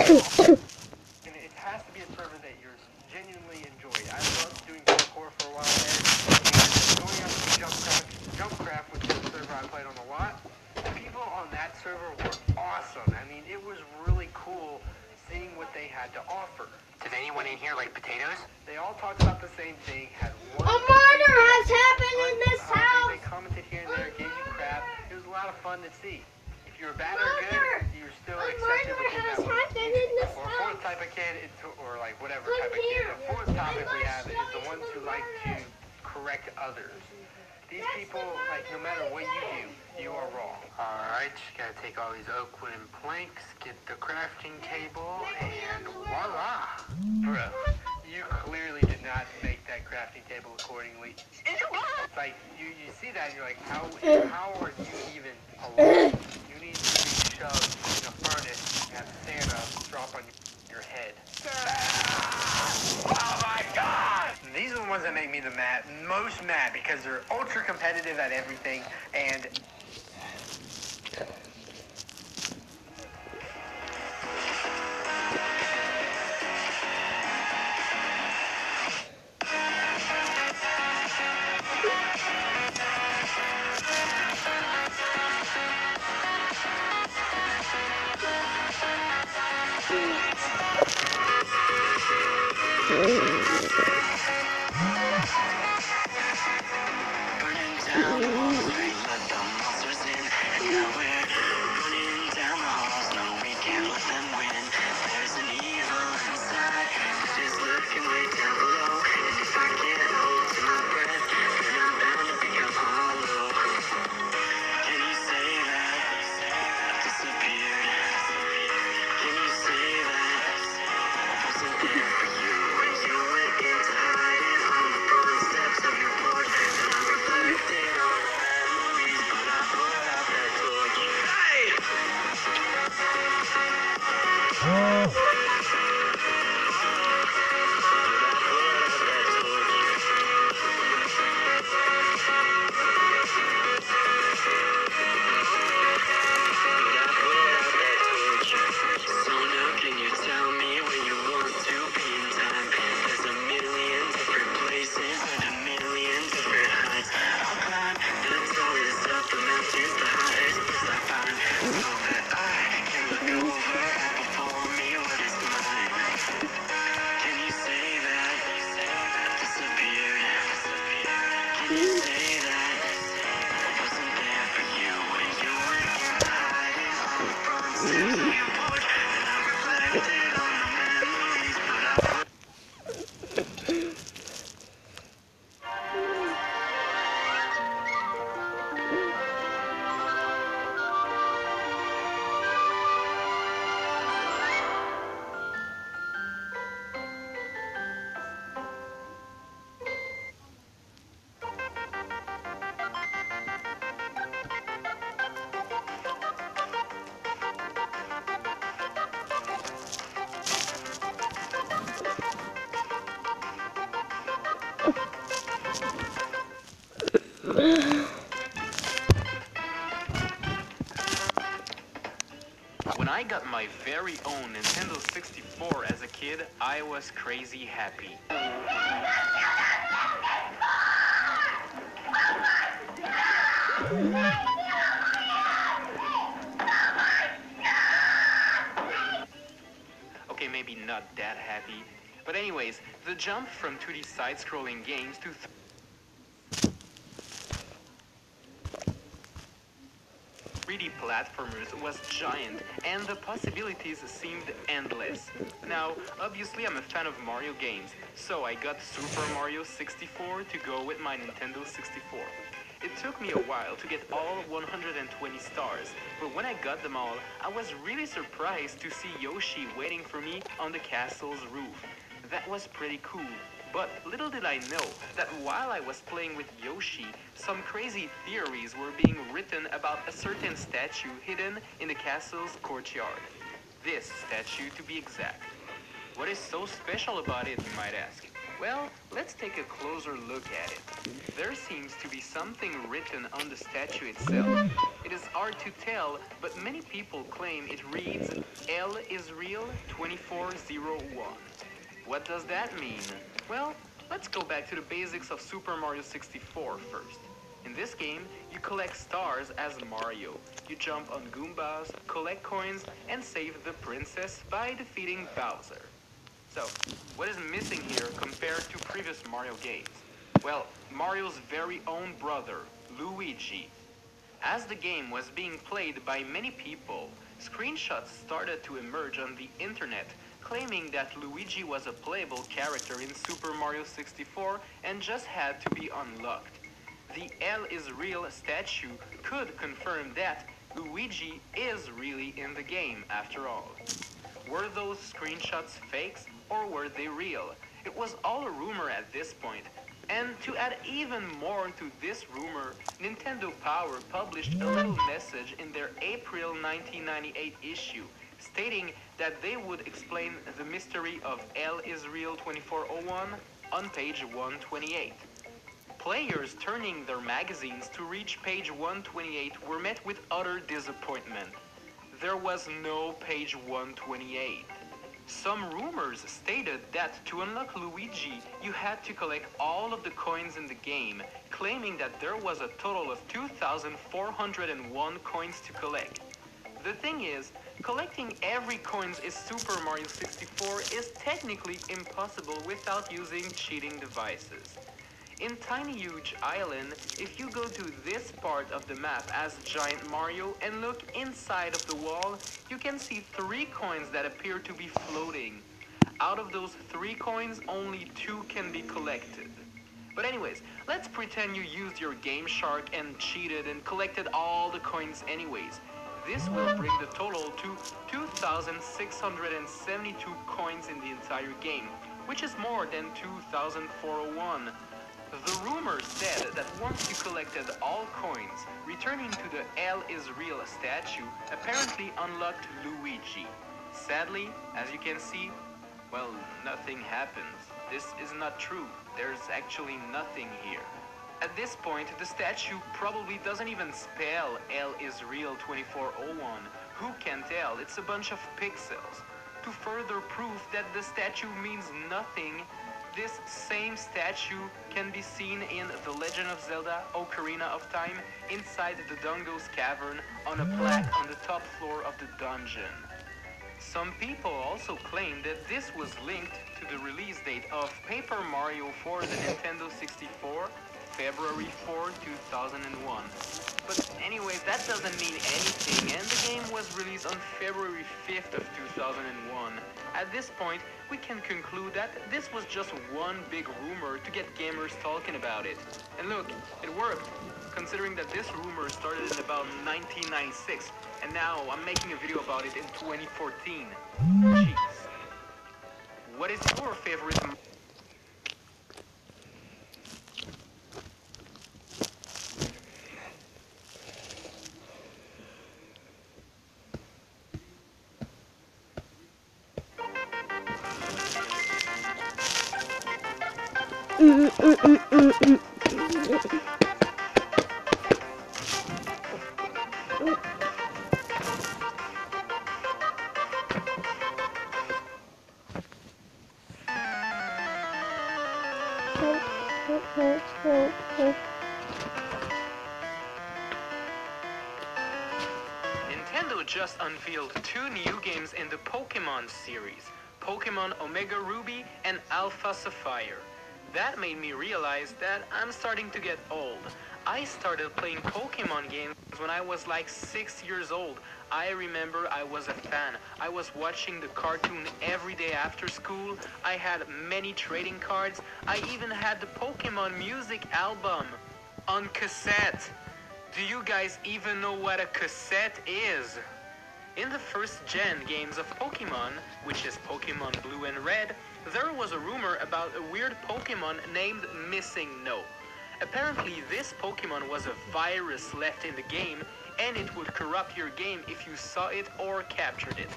S9: And it has to be a server that you're genuinely enjoying. I loved doing parkour for a while there, and going out to Jumpcraft, which is a server I played on a lot. The people on that server were awesome. I mean, it was really cool seeing what they had to offer. Did anyone in here like potatoes? They all talked about the same thing, had one...
S2: A murder has happened in this house!
S9: They commented here and there, gave you crap. It was a lot of fun to see. If you're bad or good, you're still accepted within that one. Or a fourth type of kid, or like whatever type of kid. The fourth topic we have is the ones who like to correct others. These people, like, no matter what you do, you are wrong. Alright, you gotta take all these oak wooden planks, get the crafting table, and voila! Bro, you clearly did not make that crafting table accordingly. It's like, you see that and you're like, how are you even alive? You need to be shoved in a furnace and have Santa drop on your head. Oh my god! These are the ones that make me the most mad because they're ultra competitive at everything, and
S10: When I got my very own Nintendo 64 as a kid, I was crazy happy. Okay, maybe not that happy. But anyways, the jump from 2D side-scrolling games to 3D platformers was giant, and the possibilities seemed endless. Now, obviously I'm a fan of Mario games, so I got Super Mario 64 to go with my Nintendo 64. It took me a while to get all 120 stars, but when I got them all, I was really surprised to see Yoshi waiting for me on the castle's roof. That was pretty cool. But little did I know that while I was playing with Yoshi, some crazy theories were being written about a certain statue hidden in the castle's courtyard. This statue, to be exact. What is so special about it, you might ask? Well, let's take a closer look at it. There seems to be something written on the statue itself. It is hard to tell, but many people claim it reads, L is real 2401. What does that mean? Well, let's go back to the basics of Super Mario 64 first. In this game, you collect stars as Mario. You jump on Goombas, collect coins, and save the princess by defeating Bowser. So, what is missing here compared to previous Mario games? Well, Mario's very own brother, Luigi. As the game was being played by many people, screenshots started to emerge on the internet claiming that Luigi was a playable character in Super Mario 64 and just had to be unlocked. The L is real statue could confirm that Luigi is really in the game after all. Were those screenshots fakes or were they real? It was all a rumor at this point. And to add even more to this rumor, Nintendo Power published a little message in their April 1998 issue, stating that they would explain the mystery of L is real 2401 on page 128. Players turning their magazines to reach page 128 were met with utter disappointment. There was no page 128. Some rumors stated that to unlock Luigi, you had to collect all of the coins in the game, claiming that there was a total of 2,401 coins to collect. The thing is, collecting every coins in Super Mario 64 is technically impossible without using cheating devices. In Tiny Huge Island, if you go to this part of the map as Giant Mario and look inside of the wall, you can see 3 coins that appear to be floating. Out of those 3 coins, only 2 can be collected. But anyways, let's pretend you used your Game Shark and cheated and collected all the coins anyways. This will bring the total to 2,672 coins in the entire game, which is more than 2,401. The rumor said that once you collected all coins, returning to the L is real statue apparently unlocked Luigi. Sadly, as you can see, well, nothing happens. This is not true. There's actually nothing here. At this point, the statue probably doesn't even spell L is real 2401. Who can tell? It's a bunch of pixels. To further prove that the statue means nothing, this same statue can be seen in The Legend of Zelda Ocarina of Time inside the Dungo's cavern on a plaque on the top floor of the dungeon. Some people also claim that this was linked to the release date of Paper Mario for the Nintendo 64, February 4, 2001. But anyways, that doesn't mean anything, and the game was released on February 5th of 2001. At this point, we can conclude that this was just one big rumor to get gamers talking about it. And look, it worked, considering that this rumor started in about 1996, and now I'm making a video about it in 2014. Jeez. What is your favorite... Nintendo just unveiled 2 new games in the Pokemon series, Pokemon Omega Ruby and Alpha Sapphire. That made me realize that I'm starting to get old. I started playing Pokemon games when I was like 6 years old. I remember I was a fan. I was watching the cartoon every day after school. I had many trading cards. I even had the Pokemon music album on cassette. Do you guys even know what a cassette is? In the first gen games of Pokemon, which is Pokemon Blue and Red, there was a rumor about a weird Pokemon named Missing No. Apparently this Pokemon was a virus left in the game, and it would corrupt your game if you saw it or captured it.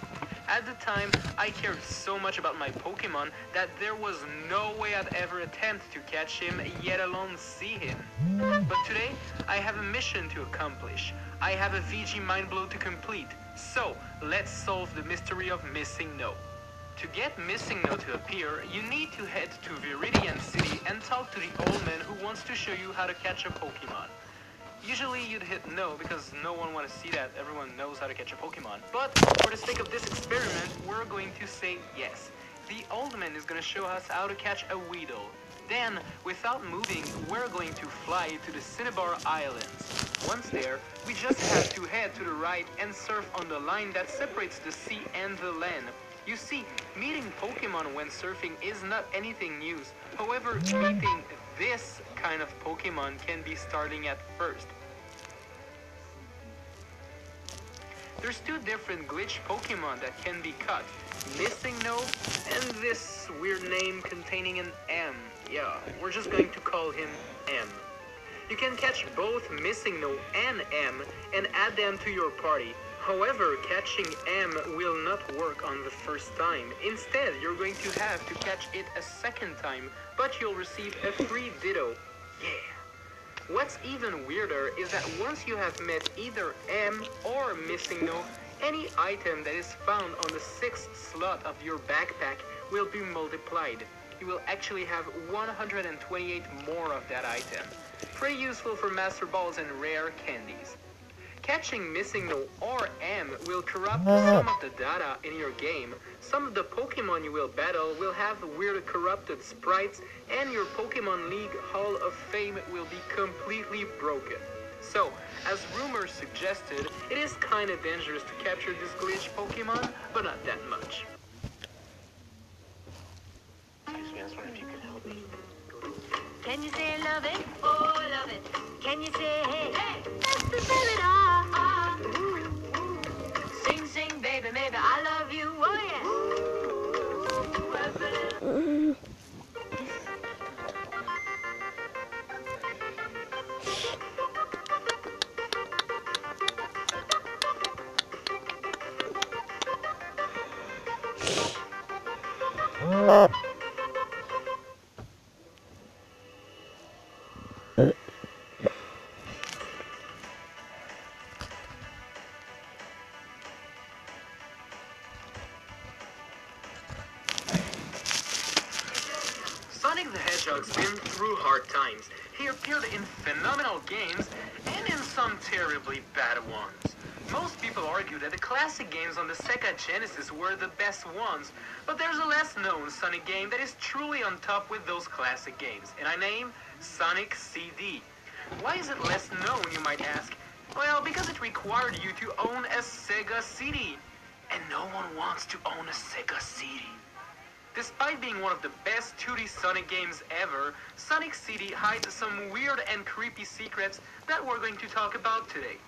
S10: At the time, I cared so much about my Pokemon that there was no way I'd ever attempt to catch him, yet alone see him. But today, I have a mission to accomplish. I have a VG Mind Blow to complete. So, let's solve the mystery of Missing No. To get Missing No to appear, you need to head to Viridian City and talk to the old man who wants to show you how to catch a Pokemon. Usually you'd hit no because no one wants to see that everyone knows how to catch a Pokemon. But for the sake of this experiment, we're going to say yes. The old man is going to show us how to catch a Weedle. Then, without moving, we're going to fly to the Cinnabar Islands. Once there, we just have to head to the right and surf on the line that separates the sea and the land. You see, meeting Pokemon when surfing is not anything new. However, meeting this kind of Pokemon can be startling at first. There's 2 different glitch Pokemon that can be caught. Missing No and this weird name containing an M. Yeah, we're just going to call him M. You can catch both Missing No and M and add them to your party. However, catching M will not work on the first time. Instead, you're going to have to catch it a second time, but you'll receive a free Ditto. Yeah! What's even weirder is that once you have met either M or Missing No, any item that is found on the 6th slot of your backpack will be multiplied. You will actually have 128 more of that item. Pretty useful for Master Balls and rare candies. Catching Missing No or M will corrupt some of the data in your game. Some of the Pokemon you will battle will have weird corrupted sprites, and your Pokemon League Hall of Fame will be completely broken. So, as rumors suggested, it is kinda dangerous to capture this glitch Pokemon, but not that much.
S1: Excuse me, I was wondering if you could help me.
S6: Can you say love it? Oh, love it. Can you say hey? Hey! That's the baby Sing, sing, baby, maybe I love you. Oh, yeah.
S10: Sonic the Hedgehog's been through hard times. He appeared in phenomenal games and in some terribly bad ones. Most people argue that the classic games on the Sega Genesis were the best ones, but there's a less known Sonic game that is truly on top with those classic games, and I name Sonic CD. Why is it less known, you might ask? Well, because it required you to own a Sega CD, and no one wants to own a Sega CD. Despite being one of the best 2D Sonic games ever, Sonic CD hides some weird and creepy secrets that we're going to talk about today.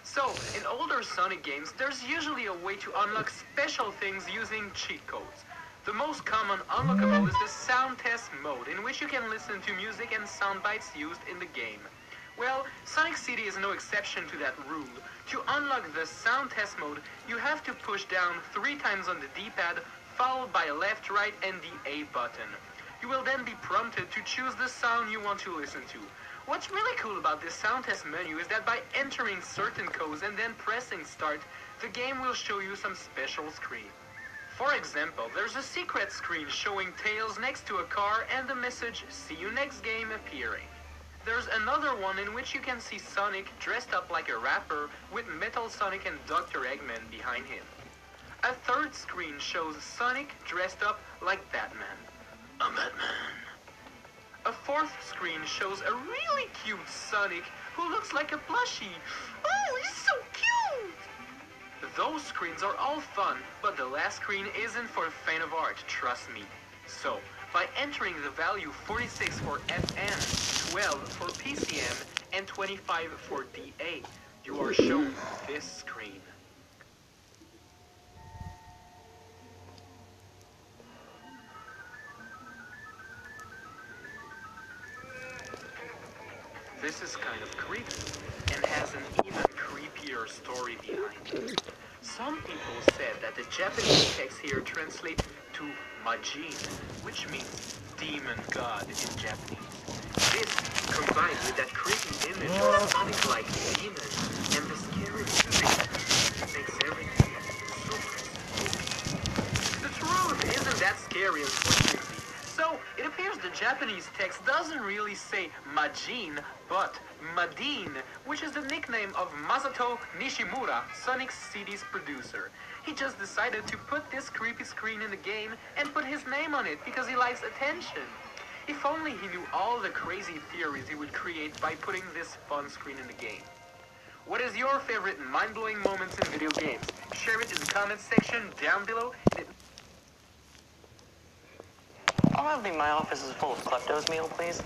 S10: So, in older Sonic games, there's usually a way to unlock special things using cheat codes. The most common unlockable is the sound test mode, in which you can listen to music and sound bites used in the game. Well, Sonic CD is no exception to that rule. To unlock the sound test mode, you have to push down 3 times on the D-pad, followed by left, right, and the A button. You will then be prompted to choose the sound you want to listen to. What's really cool about this sound test menu is that by entering certain codes and then pressing start, the game will show you some special screen. For example, there's a secret screen showing Tails next to a car and the message, "See you next game," appearing. There's another one in which you can see Sonic dressed up like a rapper with Metal Sonic and Dr. Eggman behind him. A third screen shows Sonic dressed up like Batman. I'm Batman. A fourth screen shows a really cute Sonic who looks like a plushie. Oh, he's so cute! Those screens are all fun, but the last screen isn't for a fan of art, trust me. So, by entering the value 46 for FN, 12 for PCM, and 25 for DA, you are shown this screen. This is kind of creepy, and has an even creepier story behind it. Some people said that the Japanese text here translates to Majin, which means demon god in Japanese. This, combined with that creepy image of Sonic-like demon and the scary music, makes everything super spooky. The truth isn't that scary, unfortunately. So, it appears the Japanese text doesn't really say Majin, but Madin, which is the nickname of Masato Nishimura, Sonic's CD's producer. He just decided to put this creepy screen in the game and put his name on it because he likes attention. If only he knew all the crazy theories he would create by putting this fun screen in the game. What is your favorite mind-blowing moments in video games? Share it in the comments section down below.
S11: I'll have my office is full of kleptos meal, please.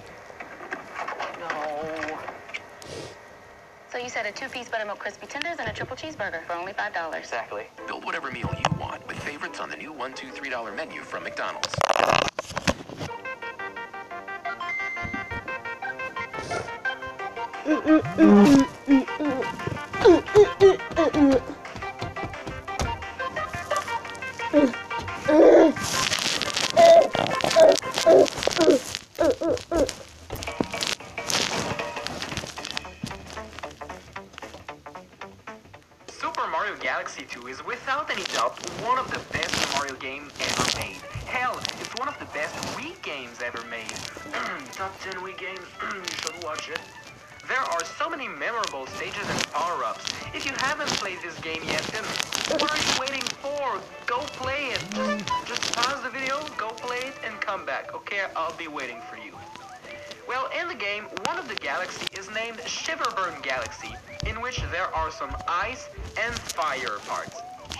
S11: No.
S6: So you said a 2-piece buttermilk crispy tenders and a triple cheeseburger for only $5.
S11: Exactly.
S12: Build whatever meal you want with favorites on the new $1, $2, $3 menu from McDonald's.
S10: Super Mario Galaxy 2 is without any doubt one of the best Mario games ever made. Hell, it's one of the best Wii games ever made. Top 10 Wii games, you should watch it. There are so many memorable stages and power-ups. If you haven't played this game yet, then what are you waiting for? Go play it. Just pause the video, go play it, and come back. Okay, I'll be waiting for you. Well, in the game, one of the galaxy is named Shiverburn Galaxy, in which there are some ice and fire parts.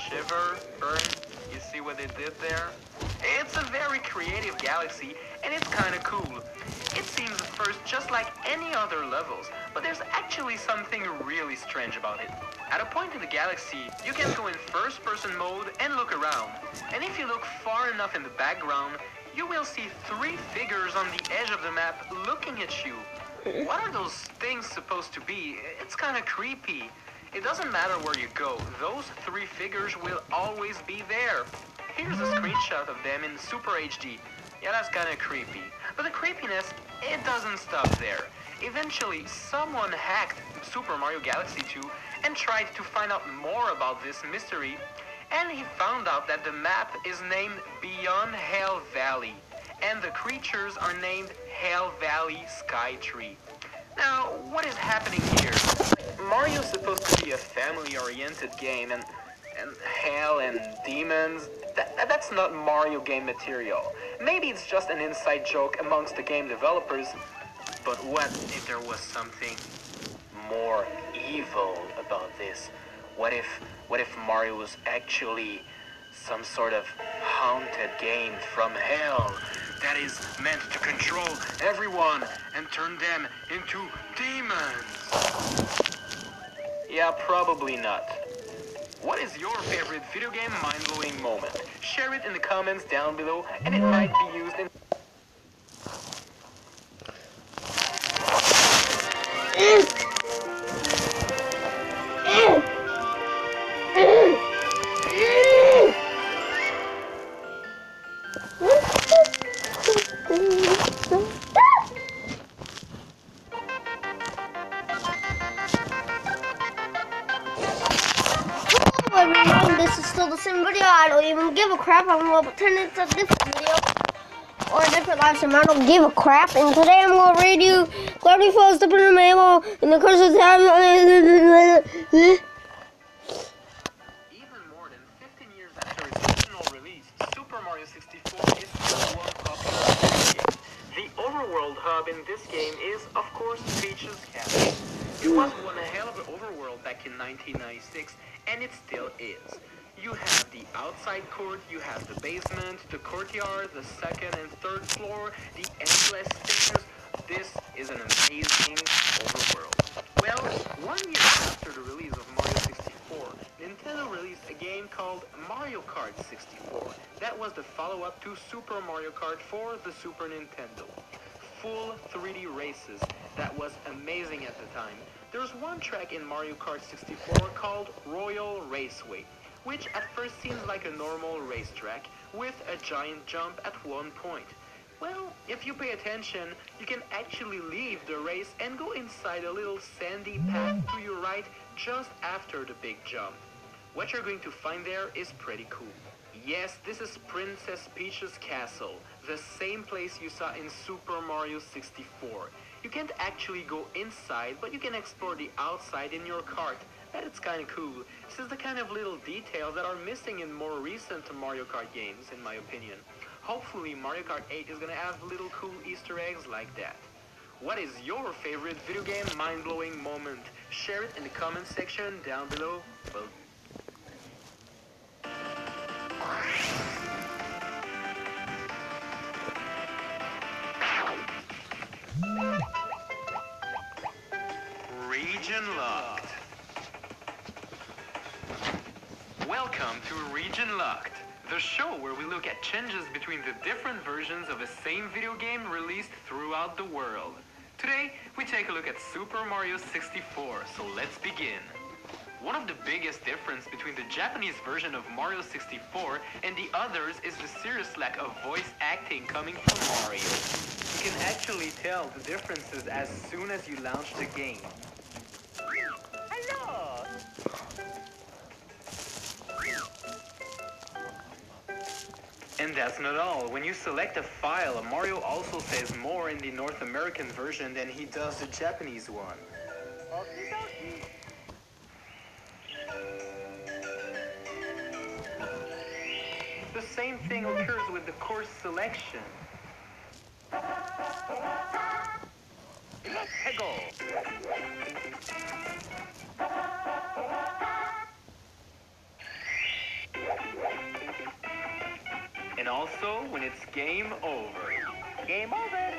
S10: Shiver, burn, you see what they did there? It's a very creative galaxy, and it's kinda cool. It seems at first just like any other levels, but there's actually something really strange about it. At a point in the galaxy, you can go in first-person mode and look around. And if you look far enough in the background, you will see 3 figures on the edge of the map looking at you. What are those things supposed to be? It's kinda creepy. It doesn't matter where you go, those 3 figures will always be there. Here's a screenshot of them in Super HD. Yeah, that's kinda creepy. But the creepiness, it doesn't stop there. Eventually, someone hacked Super Mario Galaxy 2 and tried to find out more about this mystery, and he found out that the map is named Beyond Hell Valley, and the creatures are named Hell Valley Sky Tree. Now, what is happening here? Mario's supposed to be a family-oriented game, and hell and demons, that's not Mario game material. Maybe it's just an inside joke amongst the game developers, but what if there was something more evil about this? What if Mario was actually some sort of haunted game from hell that is meant to control everyone and turn them into demons? Yeah, probably not. What is your favorite video game mind-blowing moment? Share it in the comments down below, and it might be used in...
S2: give a crap. I'm going to pretend it's a different video. Or a different live stream. I don't give a crap. And today I'm going to read you Gravity Falls, Step in the Mail, and the Curse of Time.
S10: Even more than 15 years after its original release, Super Mario 64 is still one popular video game. The overworld hub in this game is, of course, Peach's Castle. It was one hell of an overworld back in 1996, and it still is. You have the outside court, you have the basement, the courtyard, the second and third floor, the endless stairs. This is an amazing overworld. Well, 1 year after the release of Mario 64, Nintendo released a game called Mario Kart 64. That was the follow-up to Super Mario Kart for the Super Nintendo. Full 3D races. That was amazing at the time. There's one track in Mario Kart 64 called Royal Raceway, which at first seems like a normal racetrack with a giant jump at one point. Well, if you pay attention, you can actually leave the race and go inside a little sandy path to your right just after the big jump. What you're going to find there is pretty cool. Yes, this is Princess Peach's castle, the same place you saw in Super Mario 64. You can't actually go inside, but you can explore the outside in your cart. That is kind of cool. This is the kind of little details that are missing in more recent Mario Kart games, in my opinion. Hopefully Mario Kart 8 is gonna have little cool Easter eggs like that. What is your favorite video game mind-blowing moment? Share it in the comment section down below. Well, Region Locked. Welcome to Region Locked, the show where we look at changes between the different versions of the same video game released throughout the world. Today, we take a look at Super Mario 64, so let's begin. One of the biggest differences between the Japanese version of Mario 64 and the others is the serious lack of voice acting coming from Mario. You can actually tell the differences as soon as you launch the game. Hello! And that's not all. When you select a file, Mario also says more in the North American version than he does the Japanese one. The same thing occurs with the course selection. Let's go! And also when it's game over. Game over!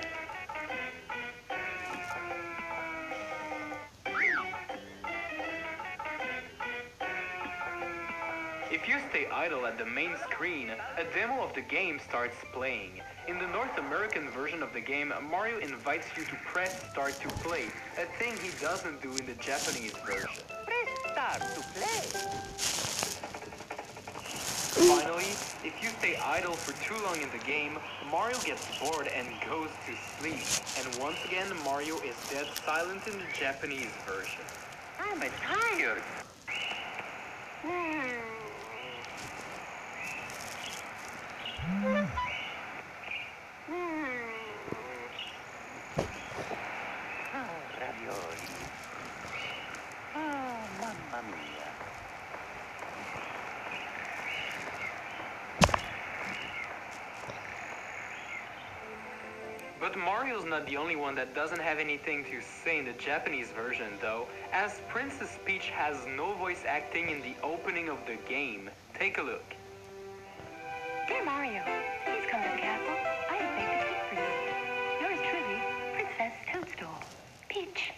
S10: If you stay idle at the main screen, a demo of the game starts playing. In the North American version of the game, Mario invites you to press start to play, a thing he doesn't do in the Japanese version. Press start to play. Finally, if you stay idle for too long in the game, Mario gets bored and goes to sleep. And once again, Mario is dead silent in the Japanese version. I'm tired. Ravioli. Mamma mia. But Mario's not the only one that doesn't have anything to say in the Japanese version, though, as Princess Peach has no voice acting in the opening of the game. Take a look.
S4: Dear Mario, please come to the castle. I have baked a cake for you. Yours truly, Princess Toadstool. Peach.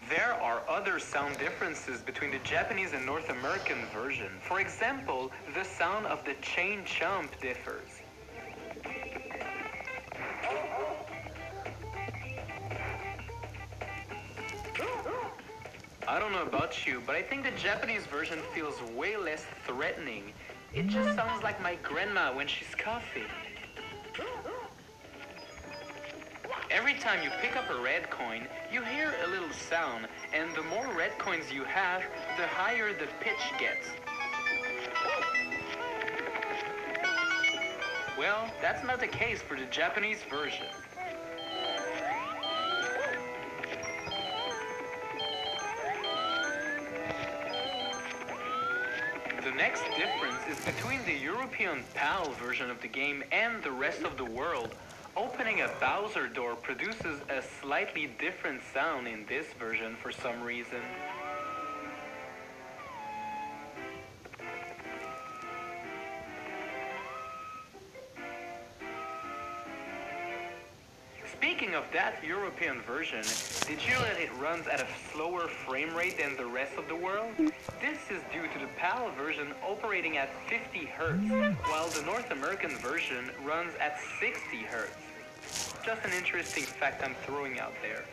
S10: There are other sound differences between the Japanese and North American version. For example, the sound of the chain jump differs. I don't know about you, but I think the Japanese version feels way less threatening. It just sounds like my grandma when she's coughing. Every time you pick up a red coin, you hear a little sound, and the more red coins you have, the higher the pitch gets. Well, that's not the case for the Japanese version. The next difference is between the European PAL version of the game and the rest of the world. Opening a Bowser door produces a slightly different sound in this version for some reason. Speaking of that European version, did you know that it runs at a slower frame rate than the rest of the world? This is due to the PAL version operating at 50 Hz, while the North American version runs at 60 Hz. Just an interesting fact I'm throwing out there.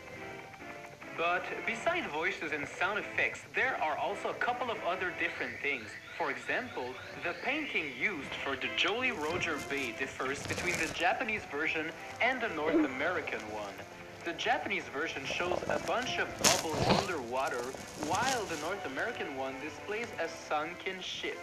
S10: But besides voices and sound effects, there are also a couple of other different things. For example, the painting used for the Jolly Roger Bay differs between the Japanese version and the North American one. The Japanese version shows a bunch of bubbles underwater, while the North American one displays a sunken ship.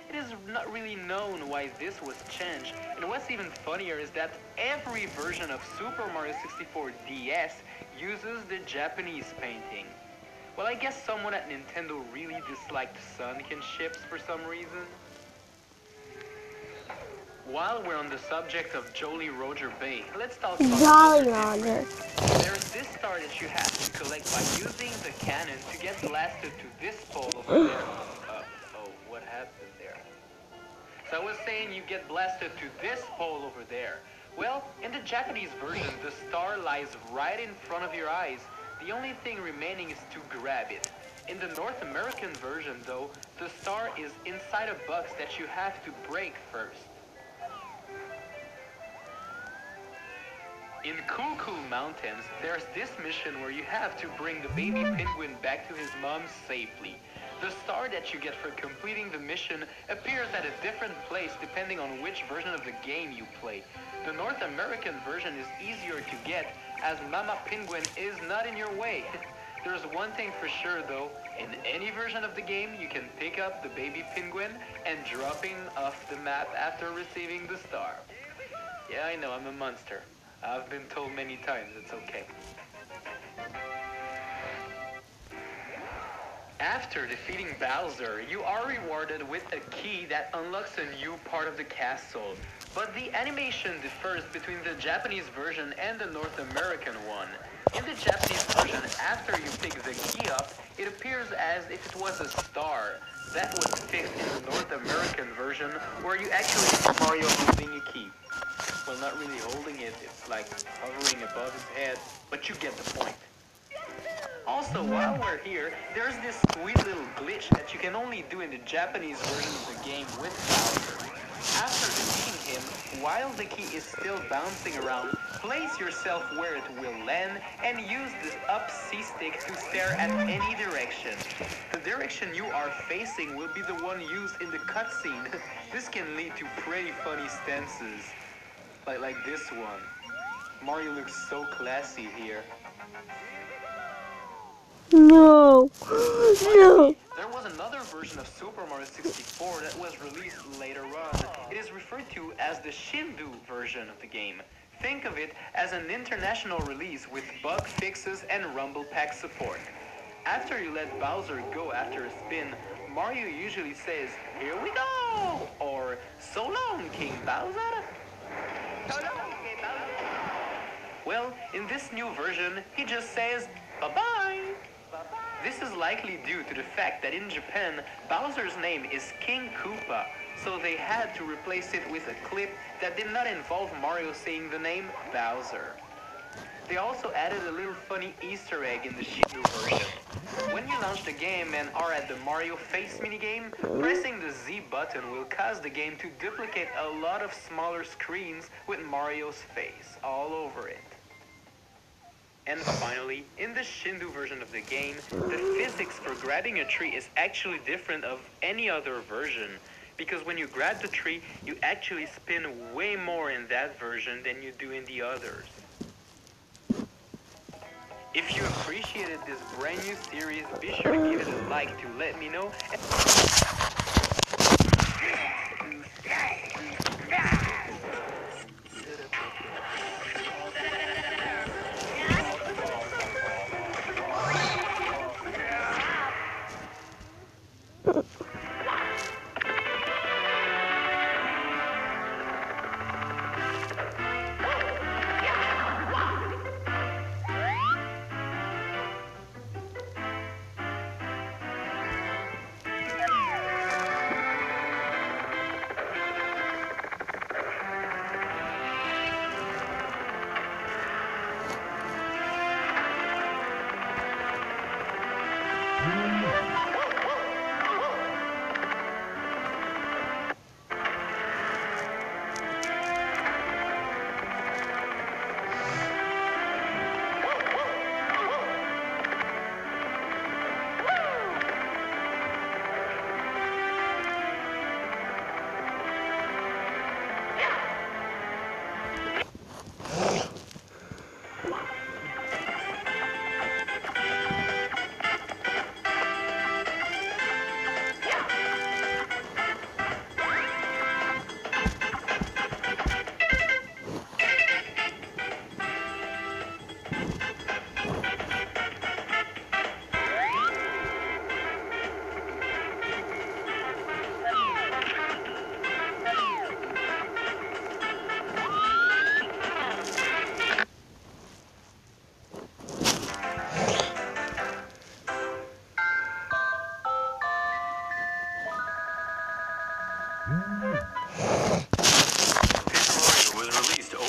S10: It is not really known why this was changed, and what's even funnier is that every version of Super Mario 64 DS uses the Japanese painting. Well, I guess someone at Nintendo really disliked sunken ships for some reason. While we're on the subject of Jolly Roger Bay, let's talk about
S2: Jolly Roger.
S10: There's this star that you have to collect by using the cannon to get blasted to this pole over there. Oh, what happened there? So I was saying you get blasted to this pole over there. Well, in the Japanese version, the star lies right in front of your eyes. The only thing remaining is to grab it. In the North American version, though, the star is inside a box that you have to break first. In Cool Cool Mountains, there's this mission where you have to bring the baby penguin back to his mom safely. The star that you get for completing the mission appears at a different place depending on which version of the game you play. The North American version is easier to get as Mama Penguin is not in your way. There's one thing for sure though, in any version of the game you can pick up the baby penguin and drop him off the map after receiving the star. Yeah, I know, I'm a monster. I've been told many times it's okay. After defeating Bowser, you are rewarded with a key that unlocks a new part of the castle. But the animation differs between the Japanese version and the North American one. In the Japanese version, after you pick the key up, it appears as if it was a star. That was fixed in the North American version, where you actually see Mario holding a key. Well, not really holding it, it's like hovering above his head, but you get the point. Also, while we're here, there's this sweet little glitch that you can only do in the Japanese version of the game with Bowser. After defeating him, while the key is still bouncing around, place yourself where it will land and use the up C stick to stare at any direction. The direction you are facing will be the one used in the cutscene. This can lead to pretty funny stances. Like this one. Mario looks so classy here.
S2: No. No.
S10: There was another version of Super Mario 64 that was released later on. It is referred to as the Shindu version of the game. Think of it as an international release with bug fixes and Rumble Pack support. After you let Bowser go after a spin, Mario usually says, "Here we go!" or "So long, King Bowser." Well, in this new version, he just says, "Bye-bye." This is likely due to the fact that in Japan, Bowser's name is King Koopa, so they had to replace it with a clip that did not involve Mario saying the name Bowser. They also added a little funny Easter egg in the Shindu version. When you launch the game and are at the Mario Face minigame, pressing the Z button will cause the game to duplicate a lot of smaller screens with Mario's face all over it. And finally, in the Shindu version of the game, the physics for grabbing a tree is actually different of any other version. Because when you grab the tree, you actually spin way more in that version than you do in the others. If you appreciated this brand new series, be sure to give it a like to let me know.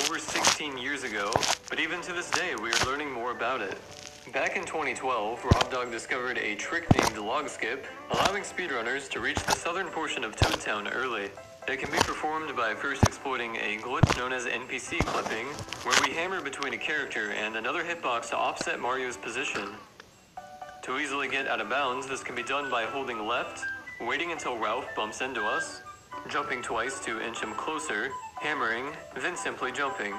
S13: over 16 years ago, but even to this day, we are learning more about it. Back in 2012, Rob Dog discovered a trick named log skip, allowing speedrunners to reach the southern portion of Toad Town early. It can be performed by first exploiting a glitch known as NPC clipping, where we hammer between a character and another hitbox to offset Mario's position. To easily get out of bounds, this can be done by holding left, waiting until Ralph bumps into us, jumping twice to inch him closer, hammering, then simply jumping.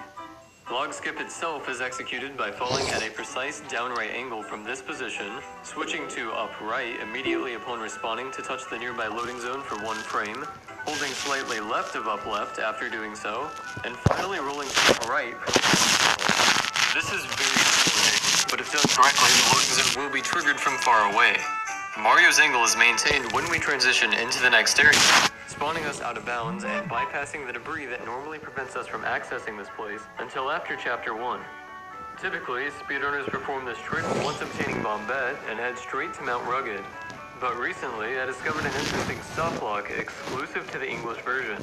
S13: Log skip itself is executed by falling at a precise downright angle from this position, switching to upright immediately upon respawning to touch the nearby loading zone for 1 frame, holding slightly left of up left after doing so, and finally rolling to right. This is very challenging, but if done correctly, the loading zone will be triggered from far away. Mario's angle is maintained when we transition into the next area, spawning us out of bounds and bypassing the debris that normally prevents us from accessing this place until after Chapter 1. Typically, speedrunners perform this trick once obtaining Bombette and head straight to Mount Rugged. But recently, I discovered an interesting softlock exclusive to the English version.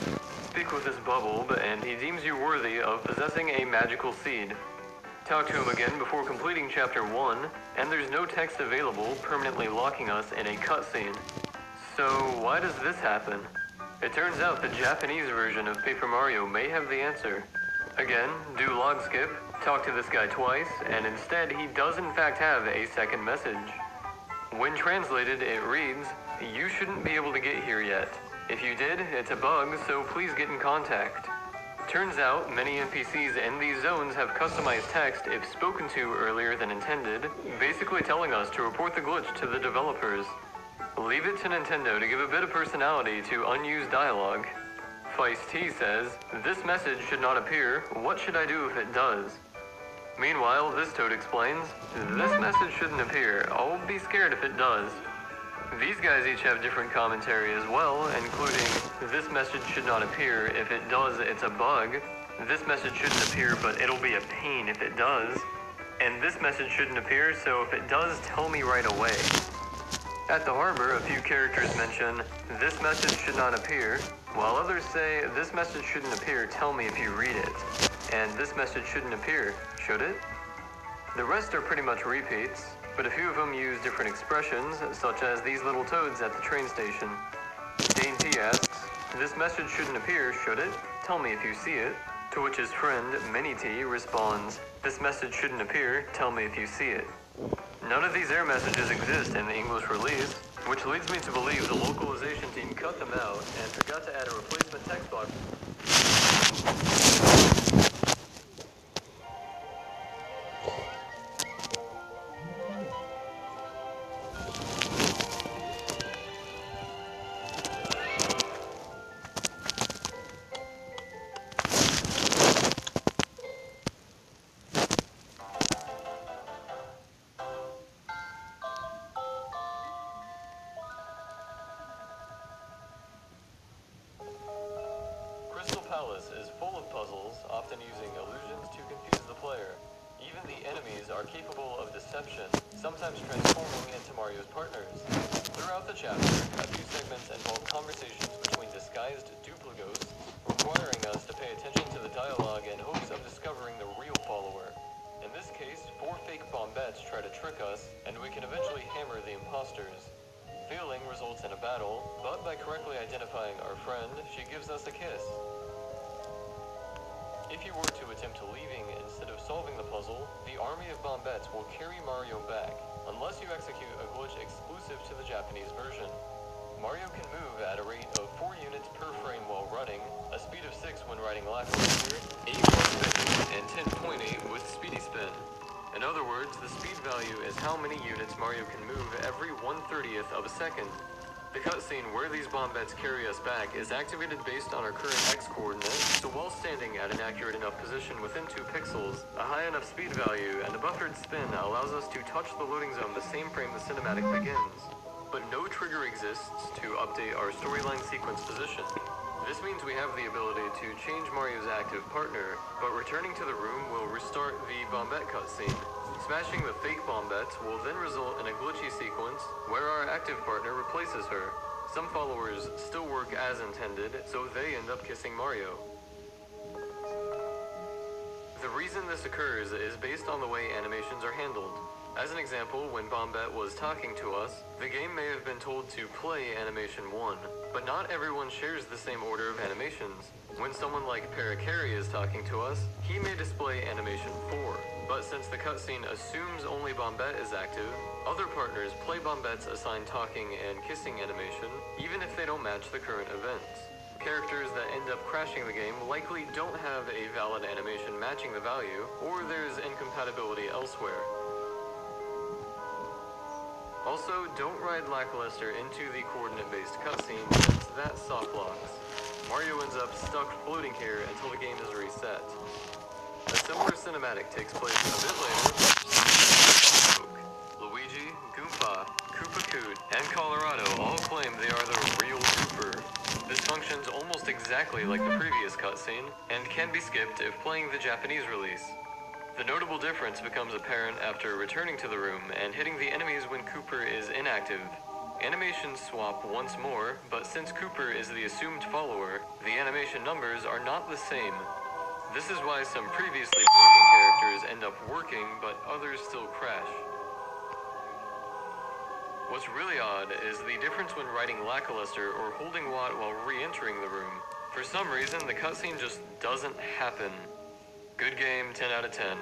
S13: Speak with this bubble, and he deems you worthy of possessing a magical seed. Talk to him again before completing Chapter 1, and there's no text available, permanently locking us in a cutscene. So, why does this happen? It turns out the Japanese version of Paper Mario may have the answer. Again, do log skip, talk to this guy twice, and instead he does in fact have a second message. When translated, it reads, "You shouldn't be able to get here yet. If you did, it's a bug, so please get in contact." Turns out, many NPCs in these zones have customized text if spoken to earlier than intended, basically telling us to report the glitch to the developers. Leave it to Nintendo to give a bit of personality to unused dialogue. Feist T says, "This message should not appear. What should I do if it does?" Meanwhile, this Toad explains, "This message shouldn't appear. I'll be scared if it does." These guys each have different commentary as well, including, "This message should not appear. If it does, it's a bug. This message shouldn't appear, but it'll be a pain if it does. And this message shouldn't appear, so if it does, tell me right away." At the harbor, a few characters mention, "This message should not appear," while others say, "This message shouldn't appear, tell me if you read it." And "This message shouldn't appear, should it?" The rest are pretty much repeats, but a few of them use different expressions, such as these little toads at the train station. Dane T asks, "This message shouldn't appear, should it? Tell me if you see it." To which his friend, Minnie T, responds, "This message shouldn't appear, tell me if you see it." None of these error messages exist in the English release, which leads me to believe the localization team cut them out and forgot to add a replacement text box. Crystal Palace is full of puzzles, often using illusions to confuse the player. Even the enemies are capable of deception, sometimes transforming into Mario's partners. Throughout the chapter, a few segments involve conversations between disguised duplicos, requiring us to pay attention to the dialogue in hopes of discovering the real follower. In this case, 4 fake bombettes try to trick us, and we can eventually hammer the imposters. Failing results in a battle, but by correctly identifying our friend, she gives us a kiss. If you were to attempt leaving instead of solving the puzzle, the army of bombettes will carry Mario back, unless you execute a glitch exclusive to the Japanese version. Mario can move at a rate of 4 units per frame while running, a speed of 6 when riding lackluster, 8 while spinning, and 10.8 with speedy spin. In other words, the speed value is how many units Mario can move every 1/30th of a second. The cutscene where these bombettes carry us back is activated based on our current X coordinate, so while standing at an accurate enough position within 2 pixels, a high enough speed value, and a buffered spin allows us to touch the loading zone the same frame the cinematic begins. But no trigger exists to update our storyline sequence position. This means we have the ability to change Mario's active partner, but returning to the room will restart the bombette cutscene. Smashing the fake bombettes will then result in a glitchy sequence where our active partner replaces her. Some followers still work as intended, so they end up kissing Mario. The reason this occurs is based on the way animations are handled. As an example, when Bombette was talking to us, the game may have been told to play animation 1, but not everyone shares the same order of animations. When someone like Paracari is talking to us, he may display animation 4, but since the cutscene assumes only Bombette is active, other partners play Bombette's assigned talking and kissing animation, even if they don't match the current events. Characters that end up crashing the game likely don't have a valid animation matching the value, or there's incompatibility elsewhere. Also, don't ride lackluster into the coordinate-based cutscene, since that soft locks. Mario ends up stuck floating here until the game is reset. A similar cinematic takes place a bit later. Luigi, Goomba, Koopa Koot, and Colorado all claim they are the real Kooper. This functions almost exactly like the previous cutscene, and can be skipped if playing the Japanese release. The notable difference becomes apparent after returning to the room and hitting the enemies when Cooper is inactive. Animations swap once more, but since Cooper is the assumed follower, the animation numbers are not the same. This is why some previously broken characters end up working, but others still crash. What's really odd is the difference when riding lackluster or holding Watt while re-entering the room. For some reason, the cutscene just doesn't happen. Good game, 10 out of 10.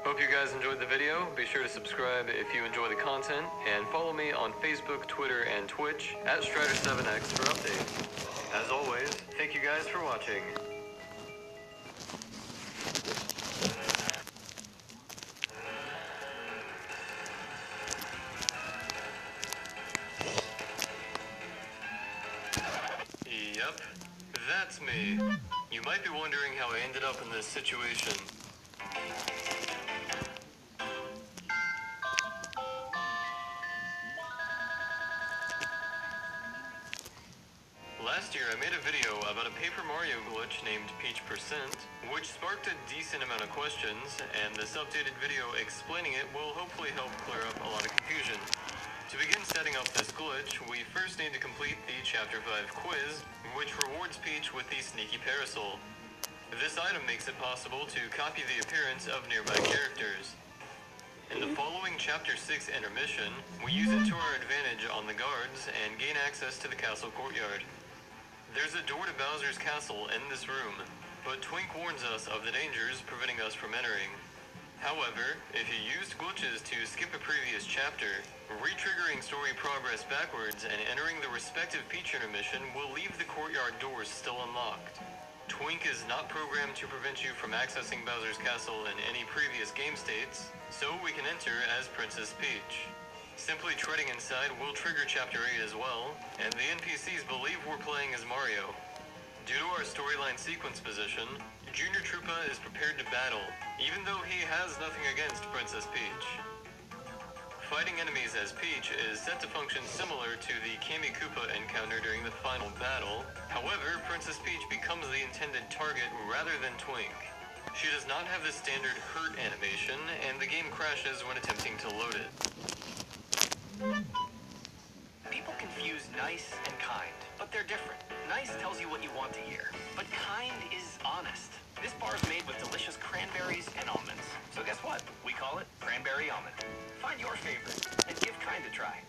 S13: Hope you guys enjoyed the video. Be sure to subscribe if you enjoy the content, and follow me on Facebook, Twitter, and Twitch at Strider7X for updates. As always, thank you guys for watching. Yep, that's me. You might be wondering how I ended up in this situation. Last year I made a video about a Paper Mario glitch named Peach %, which sparked a decent amount of questions, and this updated video explaining it will hopefully help clear up a lot of confusion. To begin setting up this glitch, we first need to complete the Chapter 5 quiz, which rewards Peach with the Sneaky Parasol. This item makes it possible to copy the appearance of nearby characters. In the following Chapter 6 intermission, we use it to our advantage on the guards and gain access to the castle courtyard. There's a door to Bowser's castle in this room, but Twink warns us of the dangers preventing us from entering. However, if you used glitches to skip a previous chapter, re-triggering story progress backwards and entering the respective Peach intermission will leave the courtyard doors still unlocked. Twink is not programmed to prevent you from accessing Bowser's castle in any previous game states, so we can enter as Princess Peach. Simply treading inside will trigger Chapter 8 as well, and the NPCs believe we're playing as Mario. Due to our storyline sequence position, Junior Troopa is prepared to battle, even though he has nothing against Princess Peach. Fighting enemies as Peach is set to function similar to the Kami Koopa encounter during the final battle. However, Princess Peach becomes the intended target rather than Twink. She does not have the standard hurt animation, and the game crashes when attempting to load it.
S12: People confuse nice and kind, but they're different. Nice tells you what you want to hear, but kind is honest. This bar is made with delicious cranberries and almonds. So guess what? We call it cranberry almond. Find your favorite and give kind a try.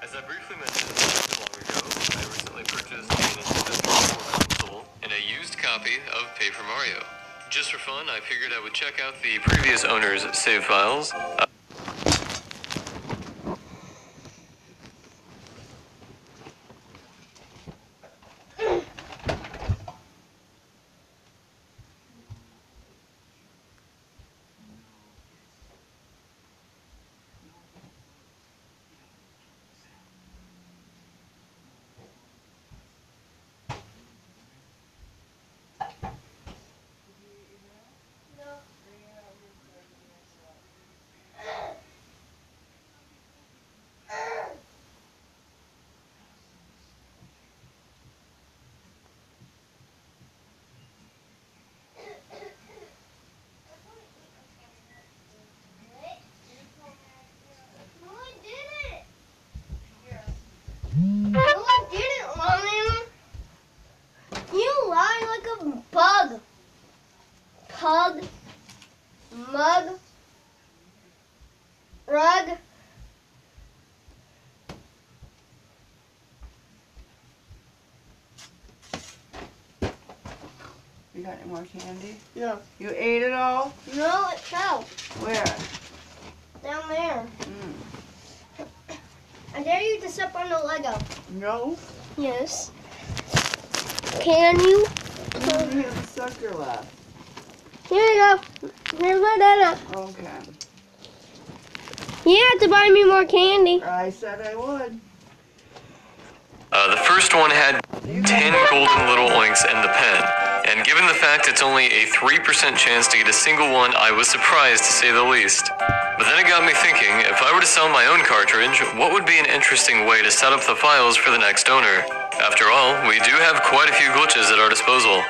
S13: As I briefly mentioned not long ago, I recently purchased a Nintendo 64 console and a used copy of Paper Mario. Just for fun, I figured I would check out the previous owner's save files.
S2: No, I didn't, Mommy. You lie like a bug. Pug. Mug. Rug.
S3: You got any more candy?
S2: No.
S3: You ate it all?
S2: No, it fell.
S3: Where?
S2: Down there. I dare you to step on the Lego.
S3: No.
S2: Yes. Can you?
S3: You only have a sucker left.
S2: Here you go. Here's my data.
S3: Okay.
S2: You have to buy me more candy.
S3: I said I would.
S13: The first one had 10 golden little oinks and the pen. And given the fact it's only a 3% chance to get a single one, I was surprised to say the least. But then it got me thinking, if I were to sell my own cartridge, what would be an interesting way to set up the files for the next owner? After all, we do have quite a few glitches at our disposal.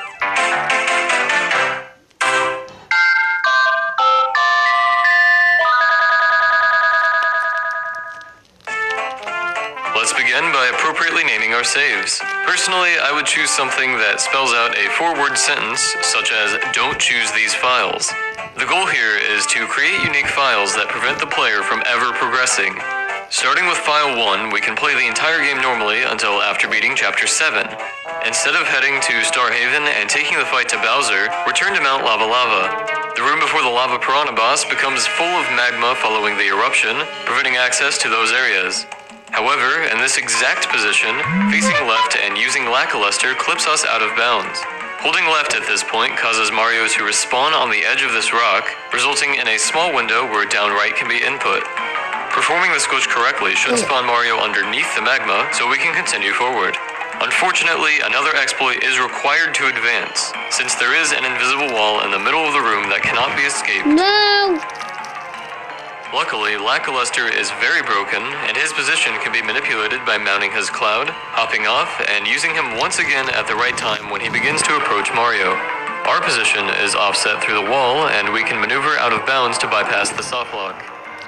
S13: Let's begin by appropriately naming our saves. Personally, I would choose something that spells out a 4-word sentence, such as, "Don't choose these files." The goal here is to create unique files that prevent the player from ever progressing. Starting with file 1, we can play the entire game normally until after beating Chapter 7. Instead of heading to Star Haven and taking the fight to Bowser, return to Mount Lava Lava. The room before the Lava Piranha boss becomes full of magma following the eruption, preventing access to those areas. However, in this exact position, facing left and using Lackluster clips us out of bounds. Holding left at this point causes Mario to respawn on the edge of this rock, resulting in a small window where down right can be input. Performing this glitch correctly should spawn Mario underneath the magma so we can continue forward. Unfortunately, another exploit is required to advance, since there is an invisible wall in the middle of the room that cannot be escaped.
S2: No!
S13: Luckily, Lackluster is very broken, and his position can be manipulated by mounting his cloud, hopping off, and using him once again at the right time when he begins to approach Mario. Our position is offset through the wall, and we can maneuver out of bounds to bypass the softlock.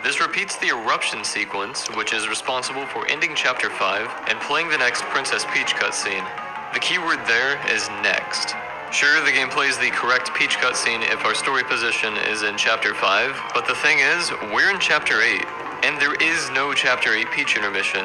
S13: This repeats the eruption sequence, which is responsible for ending Chapter 5 and playing the next Princess Peach cutscene. The keyword there is next. Sure, the game plays the correct Peach cutscene if our story position is in Chapter 5, but the thing is, we're in Chapter 8, and there is no Chapter 8 Peach intermission.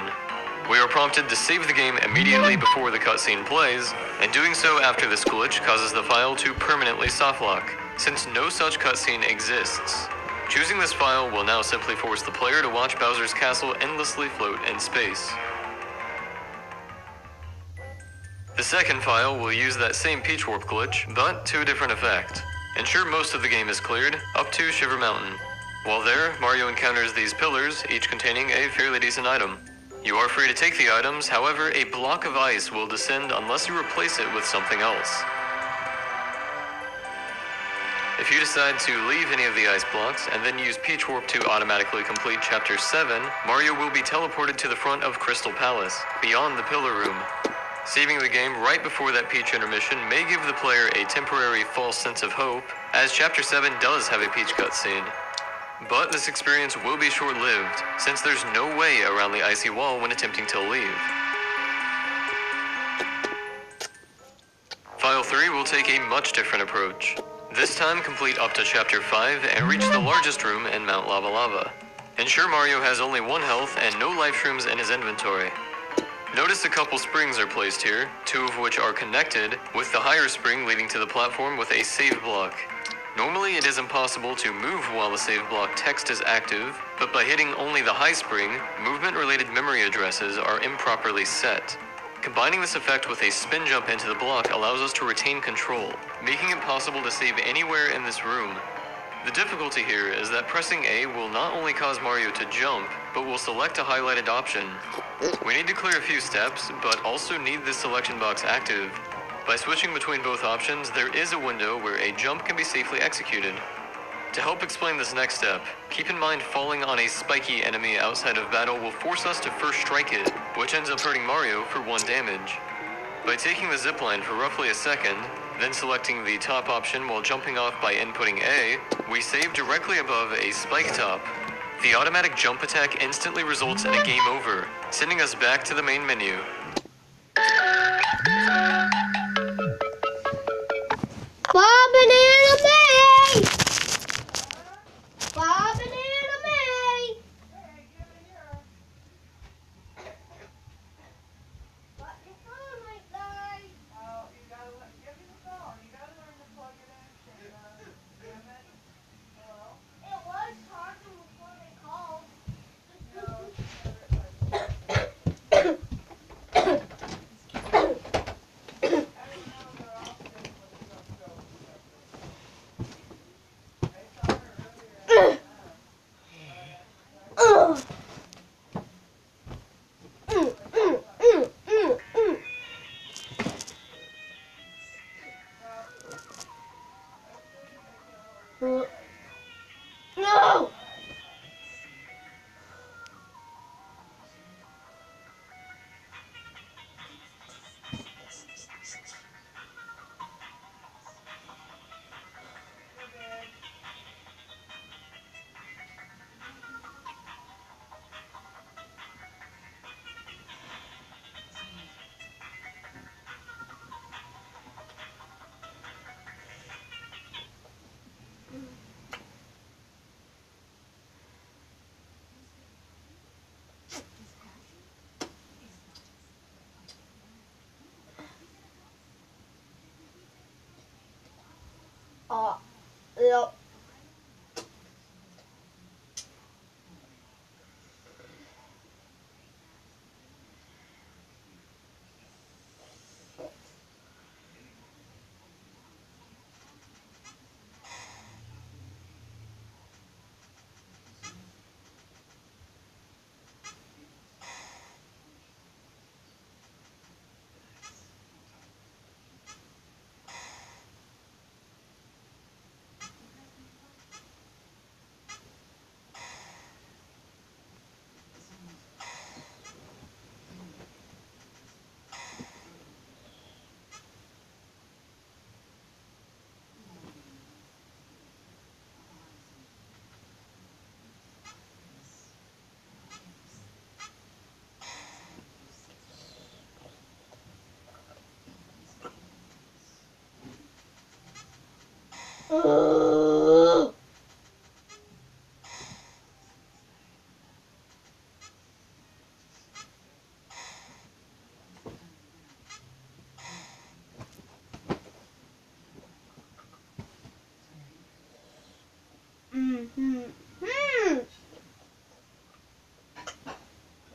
S13: We are prompted to save the game immediately before the cutscene plays, and doing so after this glitch causes the file to permanently softlock, since no such cutscene exists. Choosing this file will now simply force the player to watch Bowser's castle endlessly float in space. The second file will use that same Peach Warp glitch, but to a different effect. Ensure most of the game is cleared, up to Shiver Mountain. While there, Mario encounters these pillars, each containing a fairly decent item. You are free to take the items, however, a block of ice will descend unless you replace it with something else. If you decide to leave any of the ice blocks and then use Peach Warp to automatically complete Chapter 7, Mario will be teleported to the front of Crystal Palace, beyond the Pillar Room. Saving the game right before that Peach intermission may give the player a temporary false sense of hope, as Chapter 7 does have a Peach cutscene. But this experience will be short-lived, since there's no way around the icy wall when attempting to leave. File 3 will take a much different approach. This time complete up to Chapter 5 and reach the largest room in Mount Lava Lava. Ensure Mario has only 1 health and no life shrooms in his inventory. Notice a couple springs are placed here, 2 of which are connected, with the higher spring leading to the platform with a save block. Normally it is impossible to move while the save block text is active, but by hitting only the high spring, movement-related memory addresses are improperly set. Combining this effect with a spin jump into the block allows us to retain control, making it possible to save anywhere in this room. The difficulty here is that pressing A will not only cause Mario to jump, but will select a highlighted option. We need to clear a few steps, but also need this selection box active. By switching between both options, there is a window where a jump can be safely executed. To help explain this next step, keep in mind falling on a spiky enemy outside of battle will force us to first strike it, which ends up hurting Mario for 1 damage. By taking the zipline for roughly a second, then selecting the top option while jumping off by inputting A, we save directly above a spike top. The automatic jump attack instantly results in a game over, sending us back to the main menu.
S2: Bob Banana May! Bob Banana May! What your phone like that?
S3: Oh, you gotta give me the phone. You gotta learn to plug it in, Shayna. Damn it. Hello?
S2: It was charging before they called. No! Yep.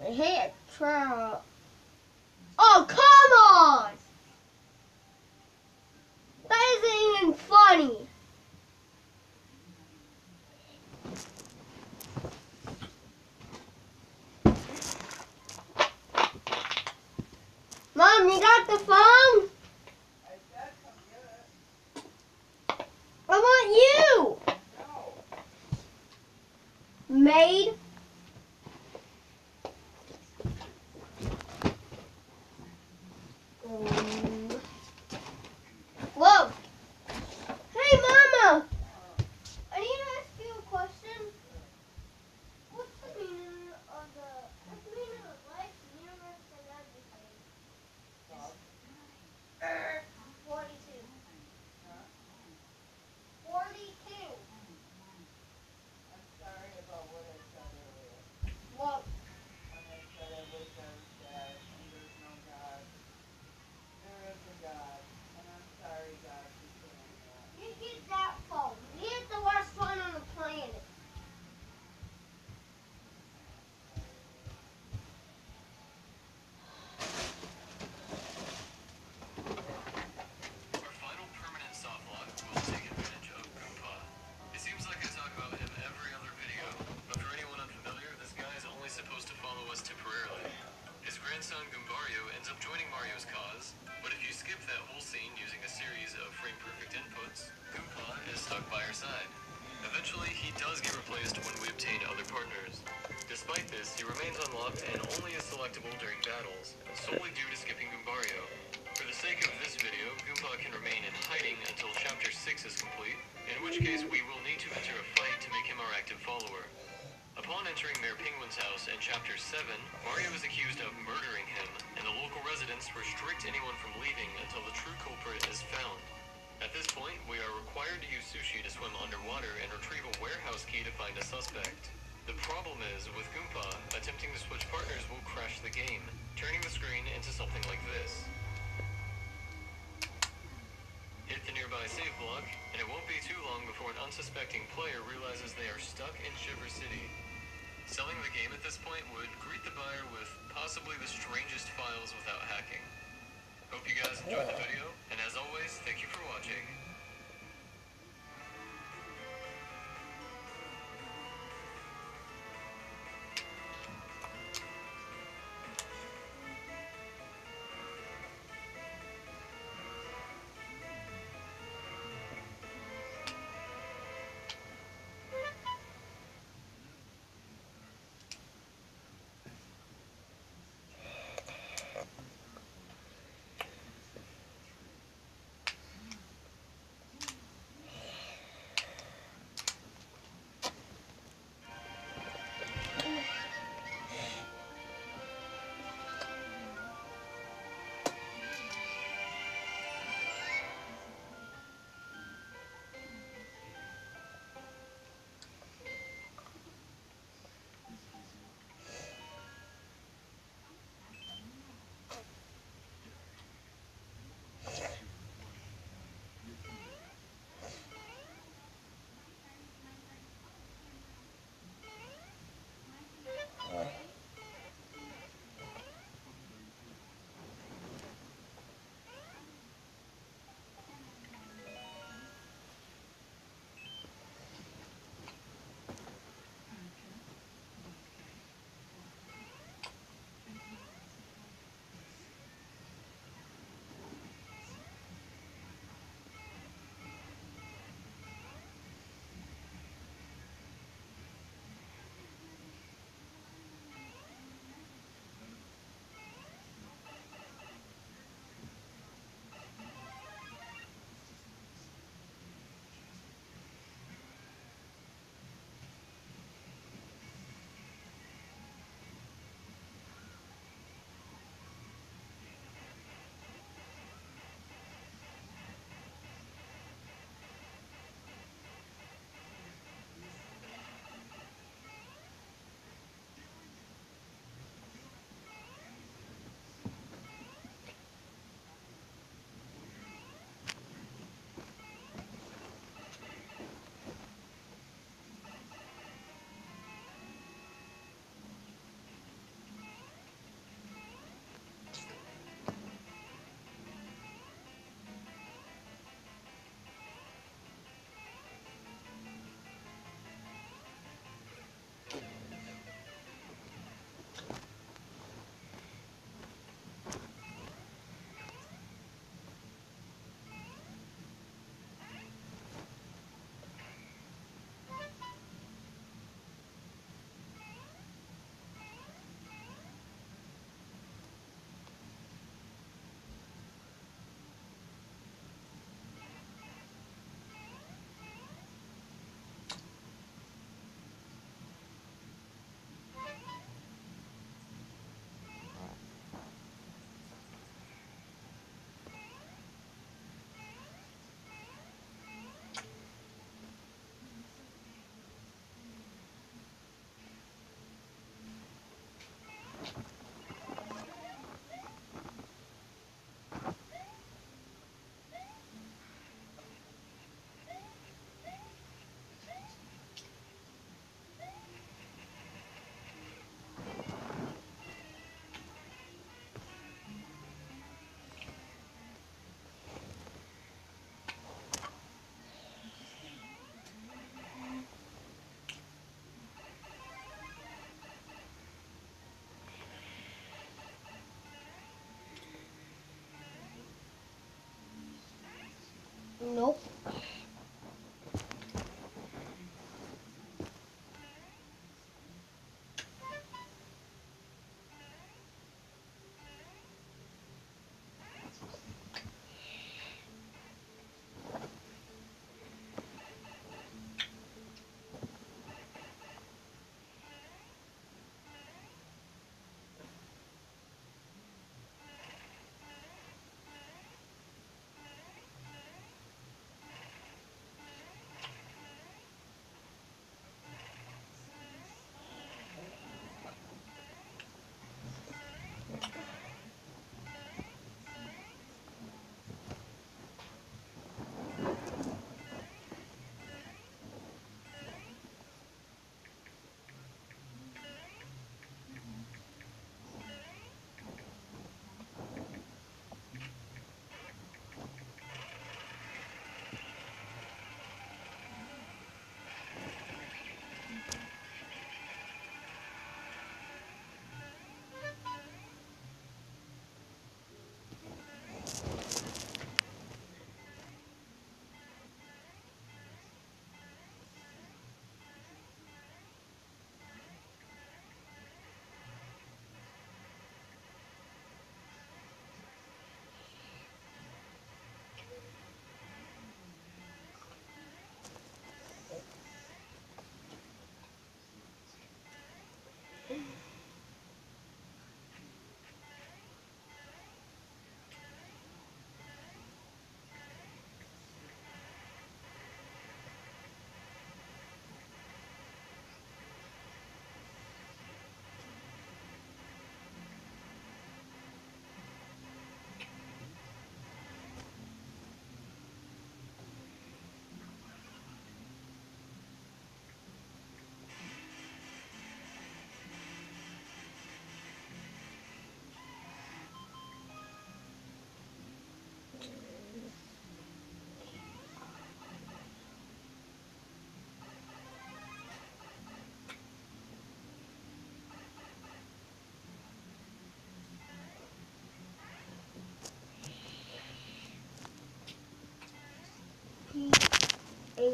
S2: I hate a trap. Oh, come on! That isn't even funny. the phone? I want you. Maid. Whoa. Hey, Mama. I need to ask you a question. What's the meaning of life, the universe, and everything? 42. 42.
S3: I'm sorry about what I said earlier.
S2: Well,
S3: When I said I wish I was dead and there's no God. There is a God. And I'm sorry, God, for saying that.
S2: you get that phone. He's the worst one on the planet.
S13: Our final permanent soft lock will take advantage of Goomba. It seems like I talk about him every other video, but for anyone unfamiliar, this guy is only supposed to follow us temporarily. His grandson Goombario ends up joining Mario's cause, but if you skip that whole scene using a series of frame-perfect inputs, Goomba is stuck by our side. Eventually, he does get replaced when we obtain other partners. Despite this, he remains unlocked and only is selectable during battles, solely due to skipping Goombario. For the sake of this video, Goomba can remain in hiding until Chapter 6 is complete, in which case we will need to enter a fight to make him our active follower. Upon entering Mayor Penguin's house in Chapter 7, Mario is accused of murdering him, and the local residents restrict anyone from leaving until the true culprit is found. At this point, we are required to use Sushi to swim underwater and retrieve a warehouse key to find a suspect. The problem is, with Goomba, attempting to switch partners will crash the game, turning the screen into something like this. Hit the nearby save block, and it won't be too long before an unsuspecting player realizes they are stuck in Shiver City. Selling the game at this point would greet the buyer with possibly the strangest files without hacking. Hope you guys enjoyed the video, and as always, thank you for watching.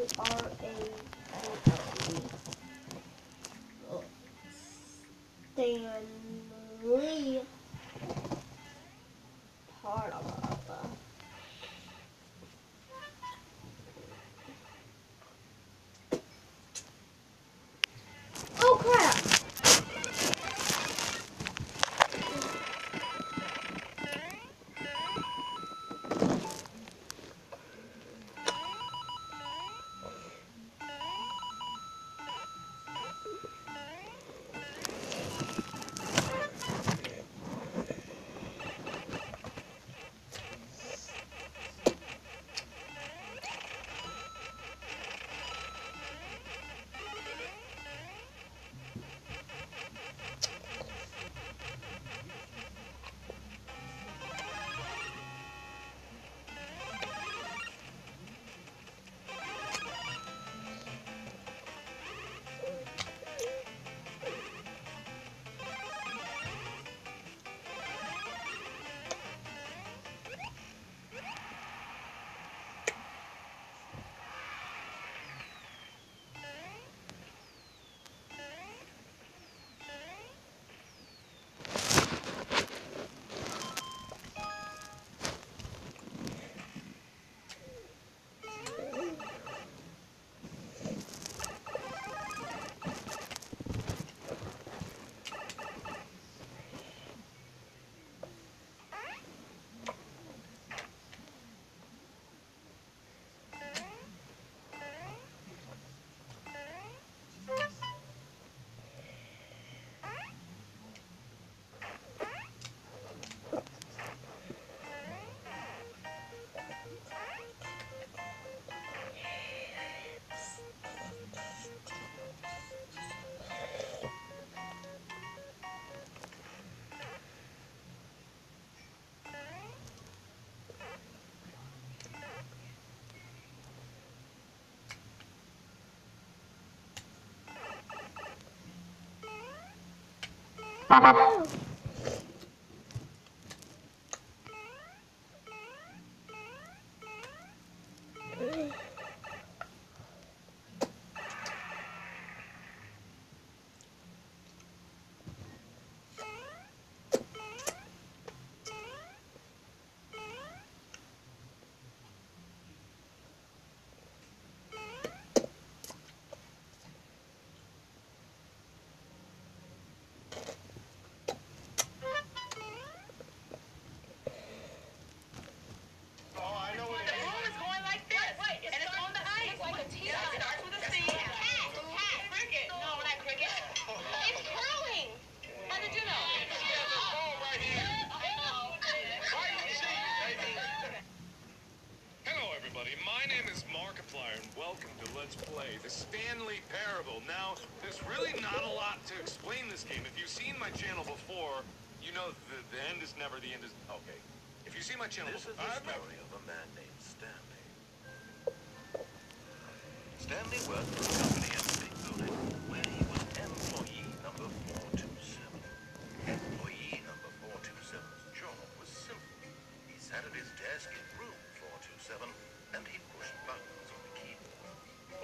S2: Stanley Parker. Oh crap!
S14: Let's play the Stanley Parable. Now, there's really not a lot to explain this game. If you've seen my channel before, you know the end is never the end is... Okay. If you've seen my channel
S7: This
S14: before...
S7: is the story of a man named Stanley. Stanley worked for a company in a big building where he was employee number 427. Employee number 427's job was simple. He sat at his desk in room 427 and he pushed buttons on the keyboard.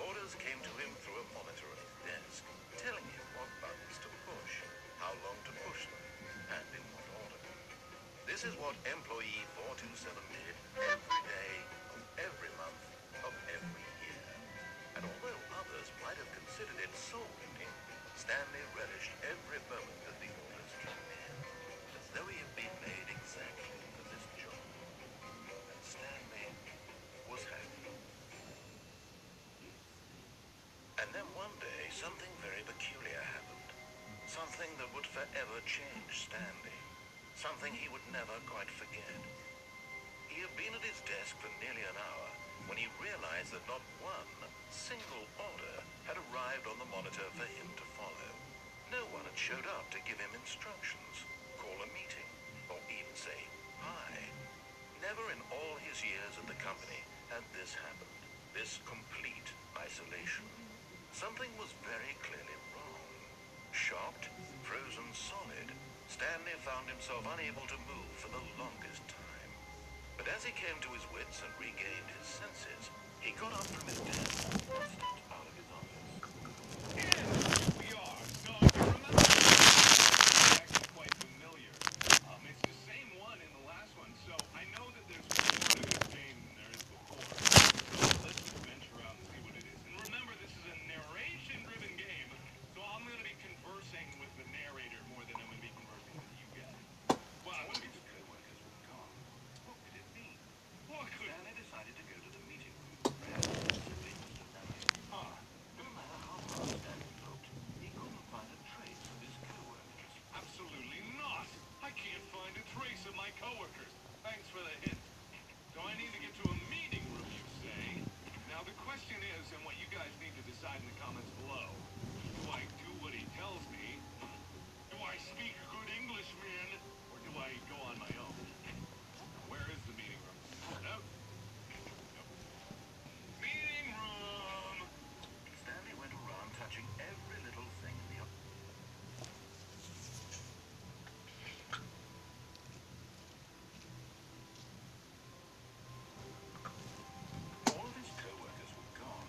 S7: Orders came to him through a monitor at his desk, telling him what buttons to push, how long to push them, and in what order. This is what employee 427 did every day of every month of every year. And although others might have considered it soul-winning, Stanley relished every moment that the orders came in, as though he had been made exactly for this job. And Stanley was happy. And then one day, something very peculiar happened. Something that would forever change Stanley. Something he would never quite forget. He had been at his desk for nearly an hour when he realized that not one single order had arrived on the monitor for him to follow. No one had showed up to give him instructions, call a meeting, or even say hi. Never in all his years at the company had this happened. This complete isolation. Something was very clearly wrong. Shocked, frozen solid, Stanley found himself unable to move for the longest time. But as he came to his wits and regained his senses,
S5: He got up from his desk and stepped out of his office.
S14: And we are. So you remember it's actually quite familiar. It's the same one in the last one, so I know that there's more to this game than there is before. So let's just venture out and see what it is. And remember, this is a narration-driven game, so I'm going to be conversing with the narrator more than I'm going to be conversing with you guys. Well,
S5: All his co-workers were gone. What could it mean?
S14: what could...
S5: Stanley decided to go to the meeting room. Perhaps it was simply Mr. Memmott. No matter how hard Stanley looked, he couldn't find a trace of his co-workers.
S14: Absolutely not! I can't find a trace of my coworkers. Thanks for the hint. So I need to get to a meeting room, you say? Now the question is, and what you guys need to decide in the comments below, do I do what he tells me? Do I speak good English, man? Or do I go on my own? Where is the meeting room? No. Nope. Meeting room!
S5: Stanley went around touching every little thing in the office. All of his co-workers were gone.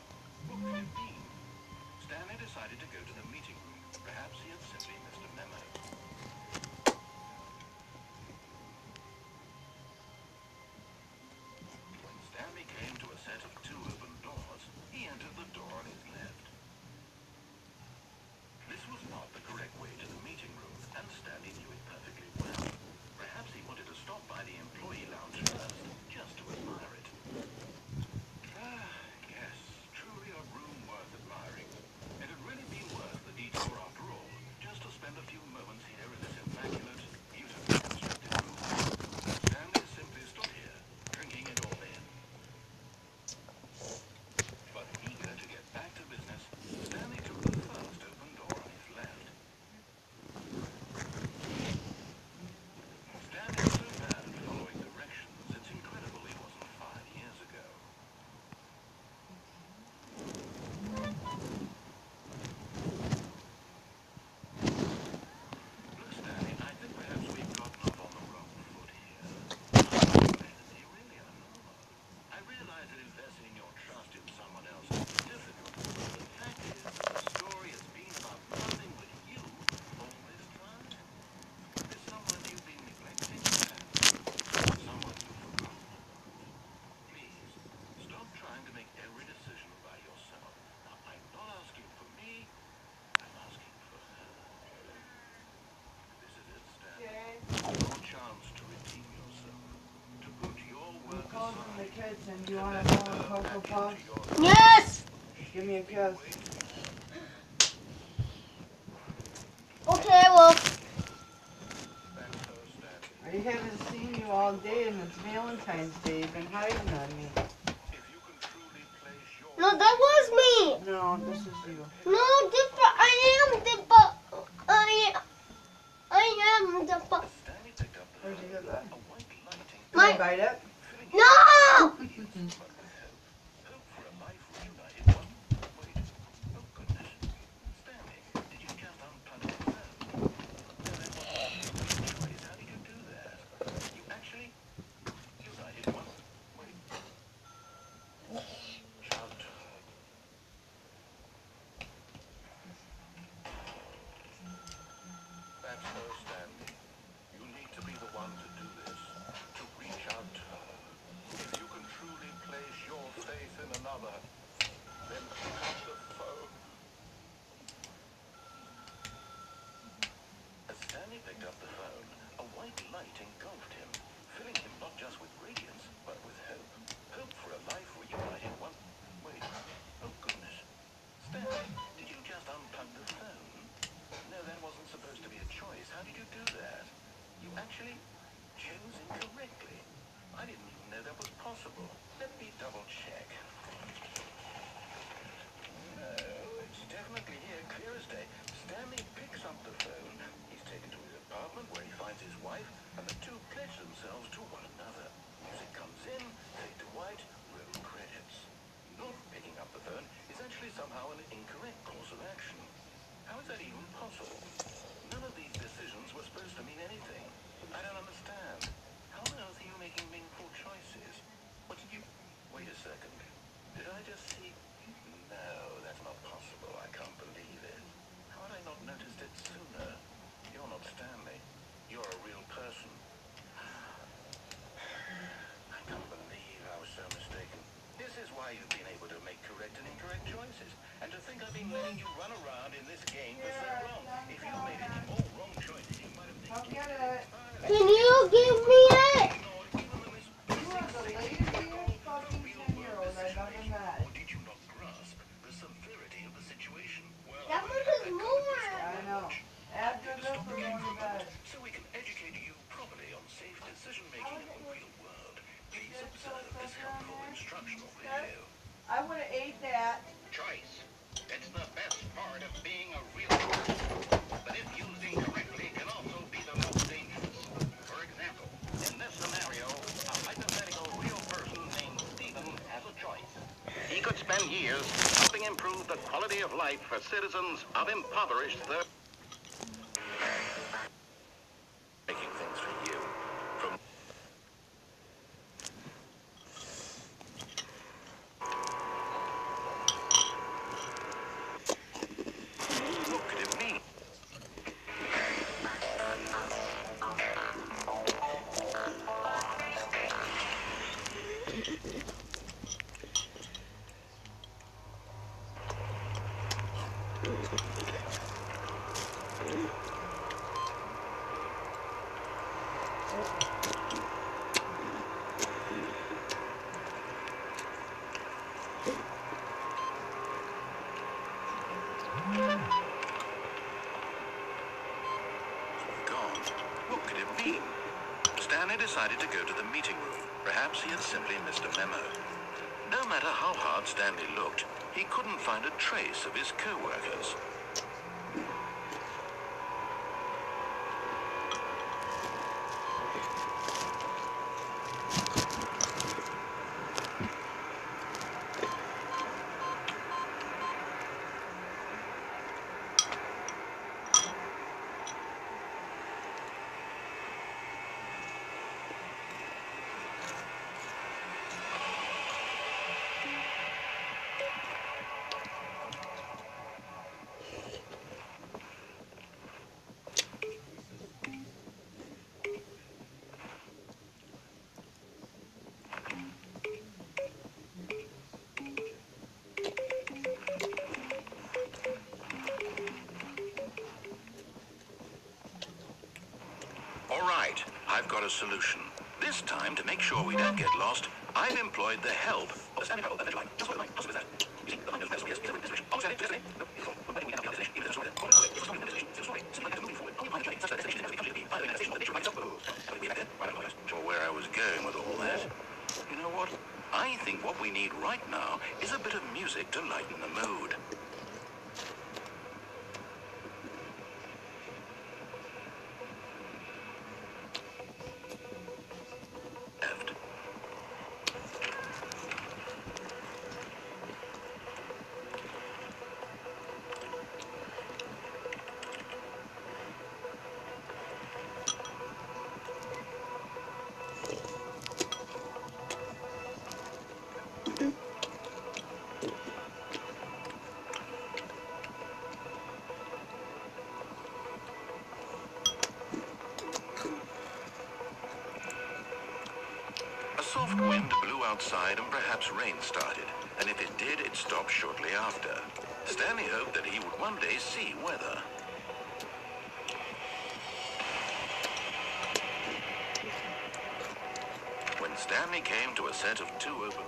S5: What could it mean? Stanley decided to go to the meeting room. Perhaps he had simply missed a memo. When Stanley came to a set of two open doors, he entered the door on his left. This was not the correct way to the meeting room, and Stanley knew it perfectly well. Perhaps he wanted to stop by the employee lounge first, just to admire it. Yes, truly a room worth admiring. It had really been worth the detour after all, just to spend a few moments here in this immaculate, beautifully constructed room. Stanley simply stood here, drinking it all in. But eager to get back to business, Stanley took the first open door on his left. Stanley was so bad at following directions, it's incredible he wasn't 5 years ago. Look, Stanley, I think perhaps we've gotten off on the wrong foot here. You really are normal. I realize that investing your trust in someone else is difficult, but the fact is, the story has been about nothing but you all this time. There's someone you've been neglecting, someone you've forgotten about. Please, stop trying to make every decision by yourself. Now, I'm not asking for me, I'm asking for her. This is it, Stanley. Your chance to redeem yourself. To put your work
S3: Calling from the
S5: aside.
S3: kids and you want to go on Cocoa Puffs?
S2: Yes!
S3: Give me a kiss.
S2: Okay, well,
S3: I haven't seen you all day and it's Valentine's Day. You've been hiding on me.
S2: no, that was me.
S3: No, this is you.
S2: No, different. I am different. I am different.
S3: Where'd you get that?
S2: My-
S3: Can I bite it?
S2: No!
S5: That's her, Stanley. You need to be the one to do this, to reach out to her. If you can truly place your faith in another, then pick up the phone. As Stanley picked up the phone, a white light engulfed him, filling him not just with radiance, but with hope. Hope for a life reunited one... Wait. Oh, goodness. Stanley, did you just unplug the phone? No, that wasn't supposed to be a choice. How did you do that? You actually chose incorrectly. I didn't even know that was possible. Let me double check. No, it's definitely here, clear as day. Stanley picks up the phone. He's taken to his apartment where he finds his wife, and the two pledge themselves to one another. Music comes in, fade to white, roll credits. Not picking up the phone is actually somehow an incorrect course of action. How is that even possible? None of these decisions were supposed to mean anything. I don't understand. How on earth are you making meaningful choices? What did you... Wait a second. Did I
S14: letting you run around in this game for so long. If you made any more wrong choices, you might have been
S3: I'll get it.
S2: Can you give me it?
S3: You are the laziest fucking 10-year-old I've ever met.
S14: Or did you not grasp the severity of the situation? Well,
S2: That
S14: I
S2: much
S14: have
S2: is
S14: that kind of
S2: more.
S14: person
S3: I know. After this, we're going to bed.
S14: so we can educate you properly on safe decision making in the real world. Please observe this helpful instructional video.
S3: I would have ate that.
S1: Choice. It's the best part of being a real person. But if used incorrectly, can also be the most dangerous. For example, in this scenario, a hypothetical real person named Stephen has a choice. He could spend years helping improve the quality of life for citizens of impoverished third. Making things for you. From what could it mean? Gone. What could it mean? Stanley decided to go to the meeting room. Perhaps he had simply missed a memo. No matter how hard Stanley looked, he couldn't find a trace of his co-workers. All right, I've got a solution. This time, to make sure we don't get lost, I've employed the help of a Stanley Parole line. Just what line? How simple is that? You see, the line knows best. Yes, yes, destination. Oh, Stanley. No, it's all. When we end up at the destination, even if there's no other. Oh, no, it's just one destination. It's a story. Simply have to move forward. Only find a train. Such a destination is never to be. Either in a station or the nature of life. Oh, have we back there? Right, I'm not sure where I was going with all that. You know what? I think what we need right now is a bit of music to lighten the mood. Left. A soft wind blew outside and perhaps rain started, and if it did, it stopped shortly after. Stanley hoped that he would one day see weather. When Stanley came to a set of two open...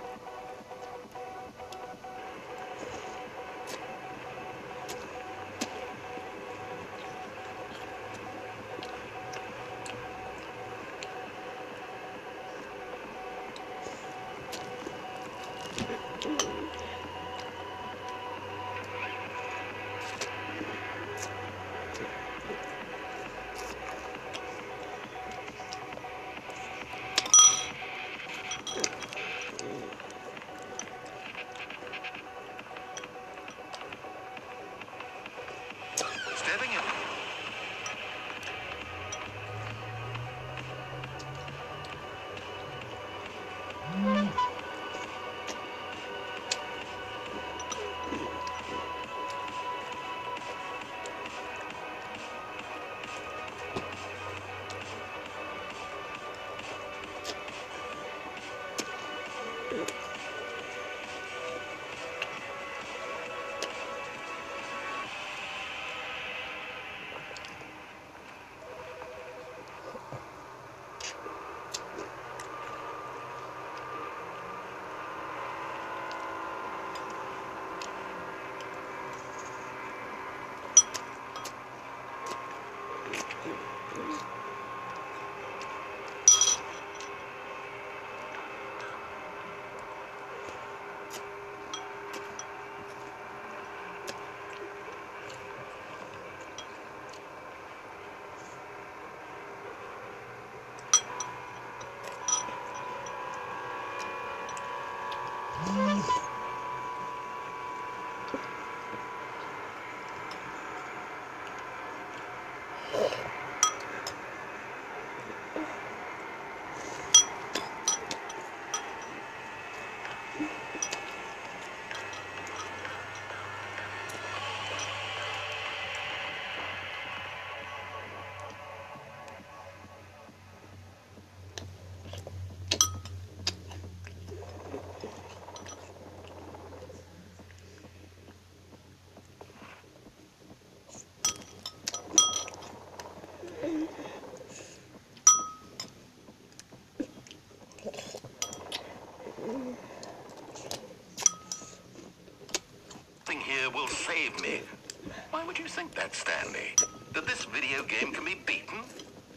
S7: you think that, Stanley? That this video game can be beaten?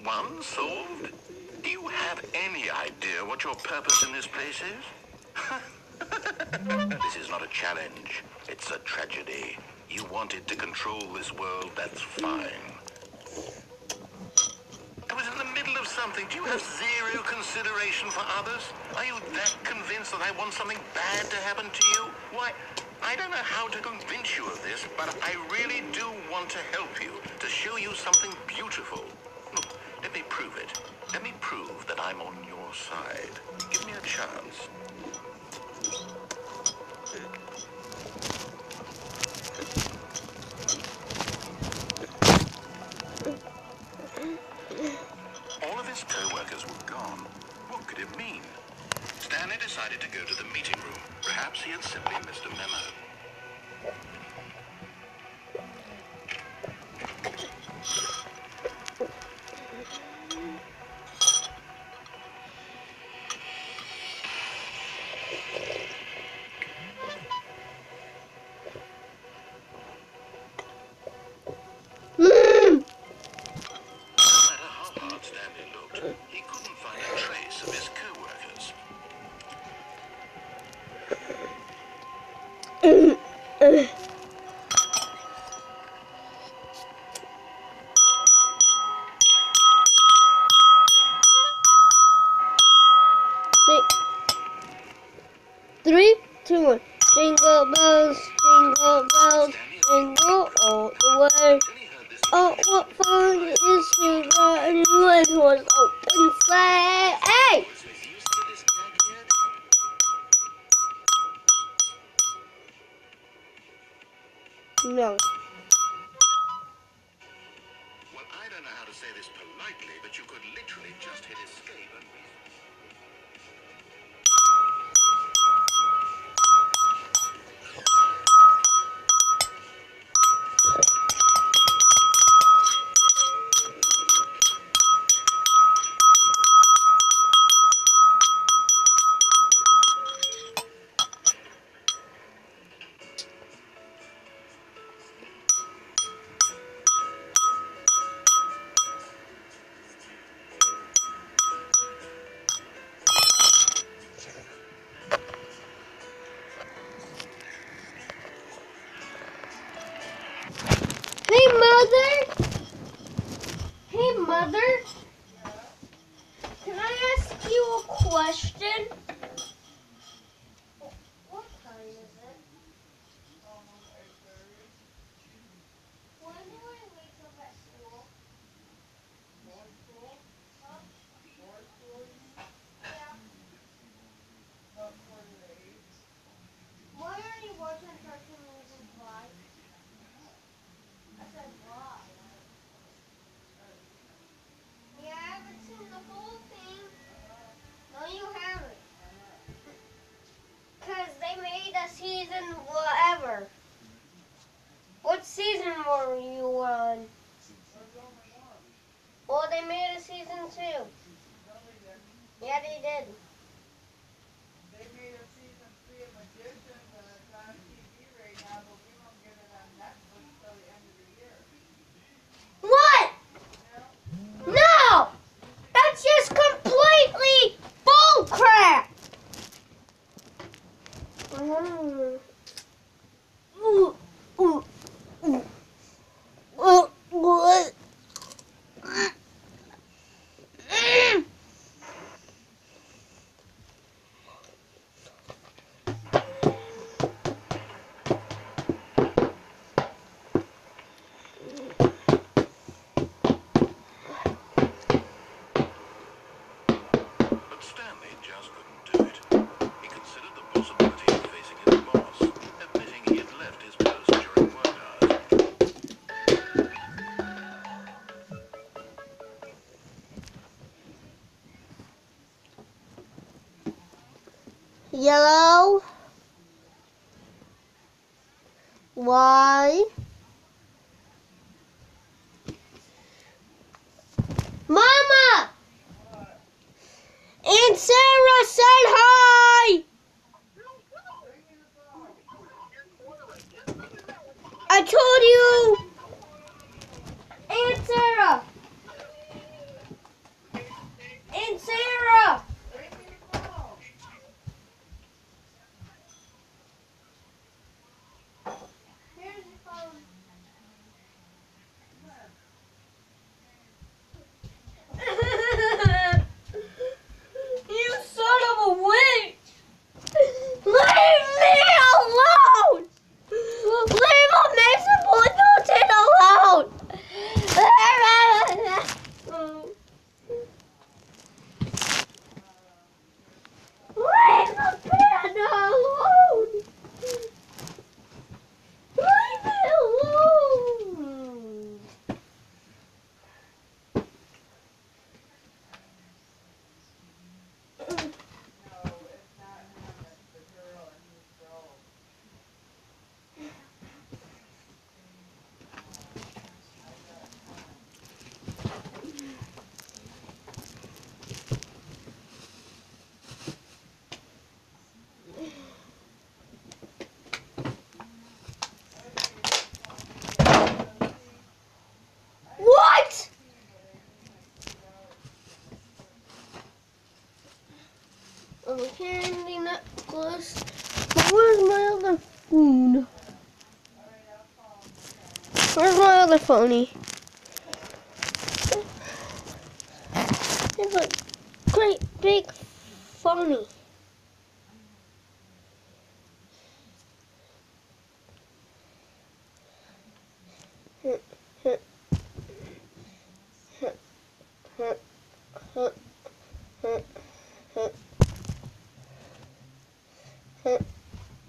S7: Won? Solved? Do you have any idea what your purpose in this place is? This is not a challenge. It's a tragedy. You wanted to control this world, that's fine. I was in the middle of something. Do you have zero consideration for others? Are you that convinced that I want something bad to happen to you? Why, I don't know how to convince you of this, but I really do want to help you, to show you something beautiful. Look, let me prove it. Let me prove that I'm on your side. Give me a chance. All of his co-workers were gone. What could it mean? Stanley decided to go to the meeting room. Perhaps he had simply missed a memo. He couldn't find a trace of his co-workers.
S2: Three, two, one. Jingle bells, jingle all the way. Oh, what fun it is to ride in one horse open sleigh. Hey! No.
S7: Well, I don't know how to say this politely, but you could literally just hit escape and...
S2: Hey, Mother! Hey, Mother! Can I ask you a question? What time is it? When do I wake up at school? Huh? Yeah. Why are you watching Cartoon News Why? I said why. Yeah, I haven't seen the whole thing. No, you haven't. Because they made a season whatever. What season were you on? Well, they made a season 2. Yeah, they did.
S3: They made a season 3 of Magicians and it's on TV right now, but we won't get it on Netflix till the end of the year.
S2: What? No! That's just completely bull crap! What?
S7: But Stanley just couldn't do it. He considered the possibility of facing his boss, admitting he had left his post during work hours.
S2: Yellow. Why? Mama! And Sarah said hi! I told you Sarah. And Sarah. Here's your phone. You son of a witch! Leave me alone! Leave a Mason Bulletin alone! Leave the panda alone! Leave me alone! What? A candy necklace. But where's my other phone? Where's my other phony? It's a great big phony.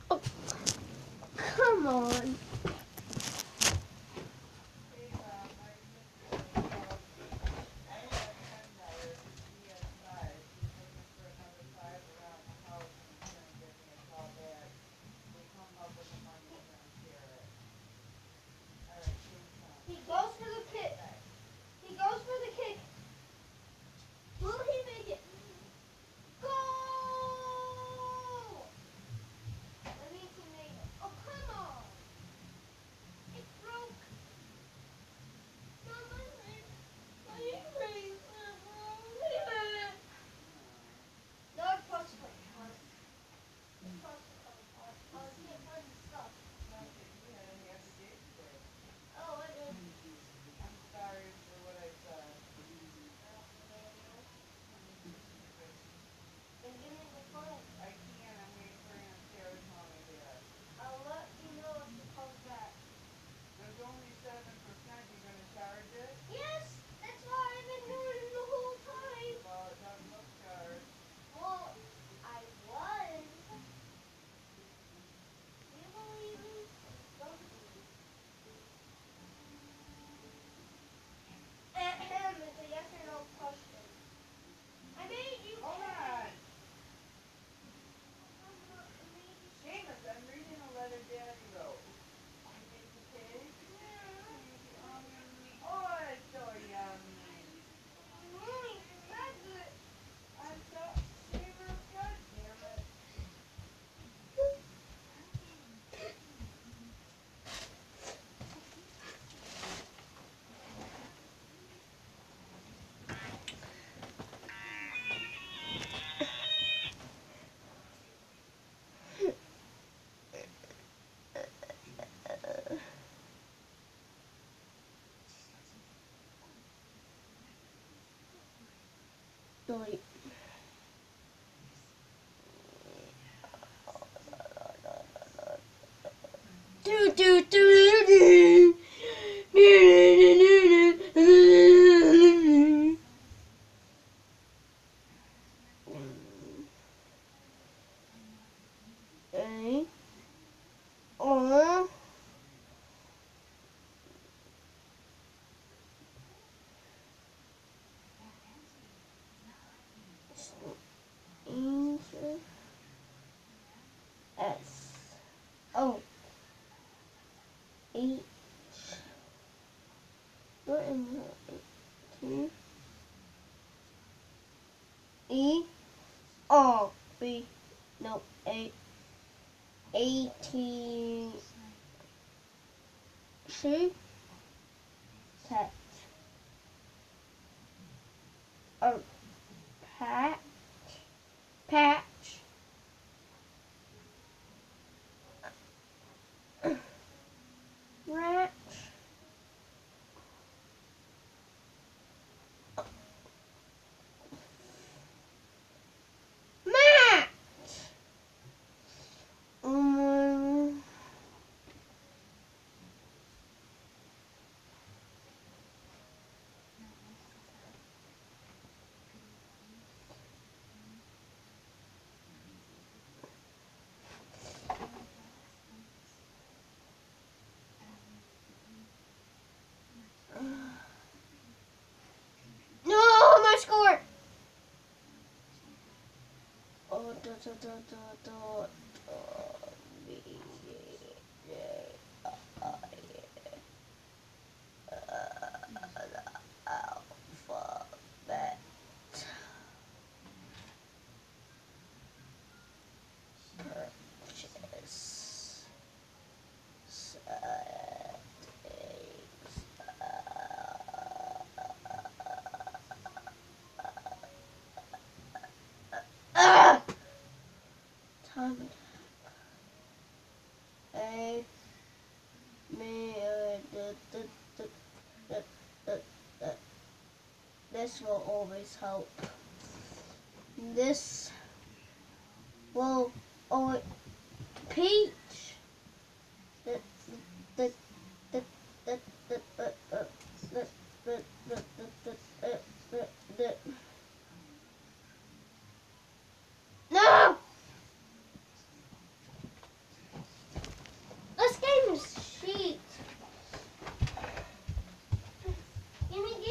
S2: Oh, come on. He goes for the kick. He goes for the kick. Will he make it? Go! That means he made it. Oh, come on. It broke. Mama, my earrings are broken. Dog plus play. I can't find the stuff. Oh, I did.
S3: I'm sorry for what I said.
S2: Then give me the phone.
S3: I can't. I'm waiting for Aunt Sarah to call me back.
S2: I'll let you know if she comes back.
S3: There's only 7%. You're going to charge it?
S2: Yes, that's why I've been doing it the whole time.
S3: Well, it doesn't look charged.
S2: Well, I was. Do you believe me? Don't believe. Ahem, it's a yes or no question. I made you.
S3: Hold on.
S2: I made you.
S3: Seamus, I'm reading a letter Daddy wrote. You make the cake? Oh, it's so yummy.
S2: Mommy, that's it.
S3: I'm so... Seamus, God damn it.
S2: Delete. Do do do do do. A or S O H. What is that? E R B. No, A. 18. She. Text. patch. Patch. Ratch. Match. No, my score. Oh, B, J, alphabet. Purchase. Time A me this will always help. This will always peach. No! This game is shit. Gimme.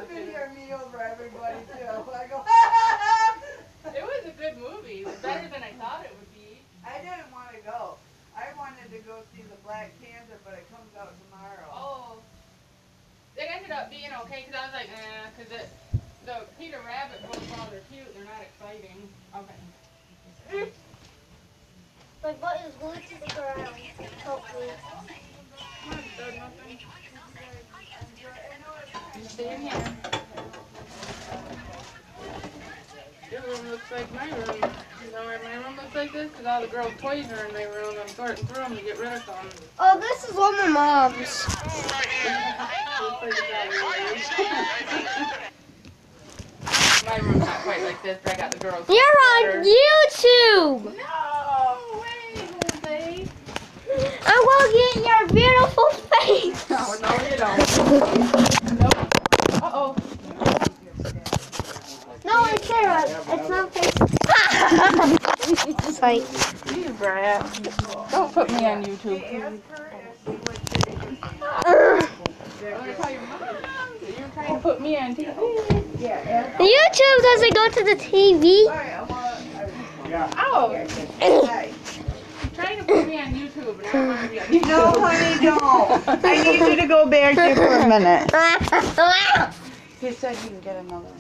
S3: could hear me over everybody too. I go,
S15: It was a good movie. It was better than I thought it would be.
S3: I didn't want to go. I wanted to go see the Black Panther, but it comes out tomorrow.
S15: Oh. It ended up being okay because I was like, because the Peter Rabbit books, while they're cute, they're not exciting. Okay.
S2: My butt is glued to the ground. Help me.
S15: You stay in here. Your room looks like my room. You know why my room looks like this? Because all the girls' toys are in my room. I'm sorting through them to get rid of some.
S2: Oh, this is one of Mom's.
S15: Looks like it's out of your room. My room's not quite like this, but I got the girls'
S2: You're on YouTube!
S15: No way, Jose.
S2: I want to get your beautiful face.
S15: No, you don't. Nope. Uh-oh.
S2: No, it's Sarah. It's not face. Psych.
S15: You brat. Don't put me on YouTube. You're trying to put me on TV.
S2: YouTube doesn't go to the TV.
S15: Oh. You're trying to put me on YouTube, and I don't want to be on YouTube.
S3: No, honey, don't. I need you to go back there for a minute. He said you can get another one.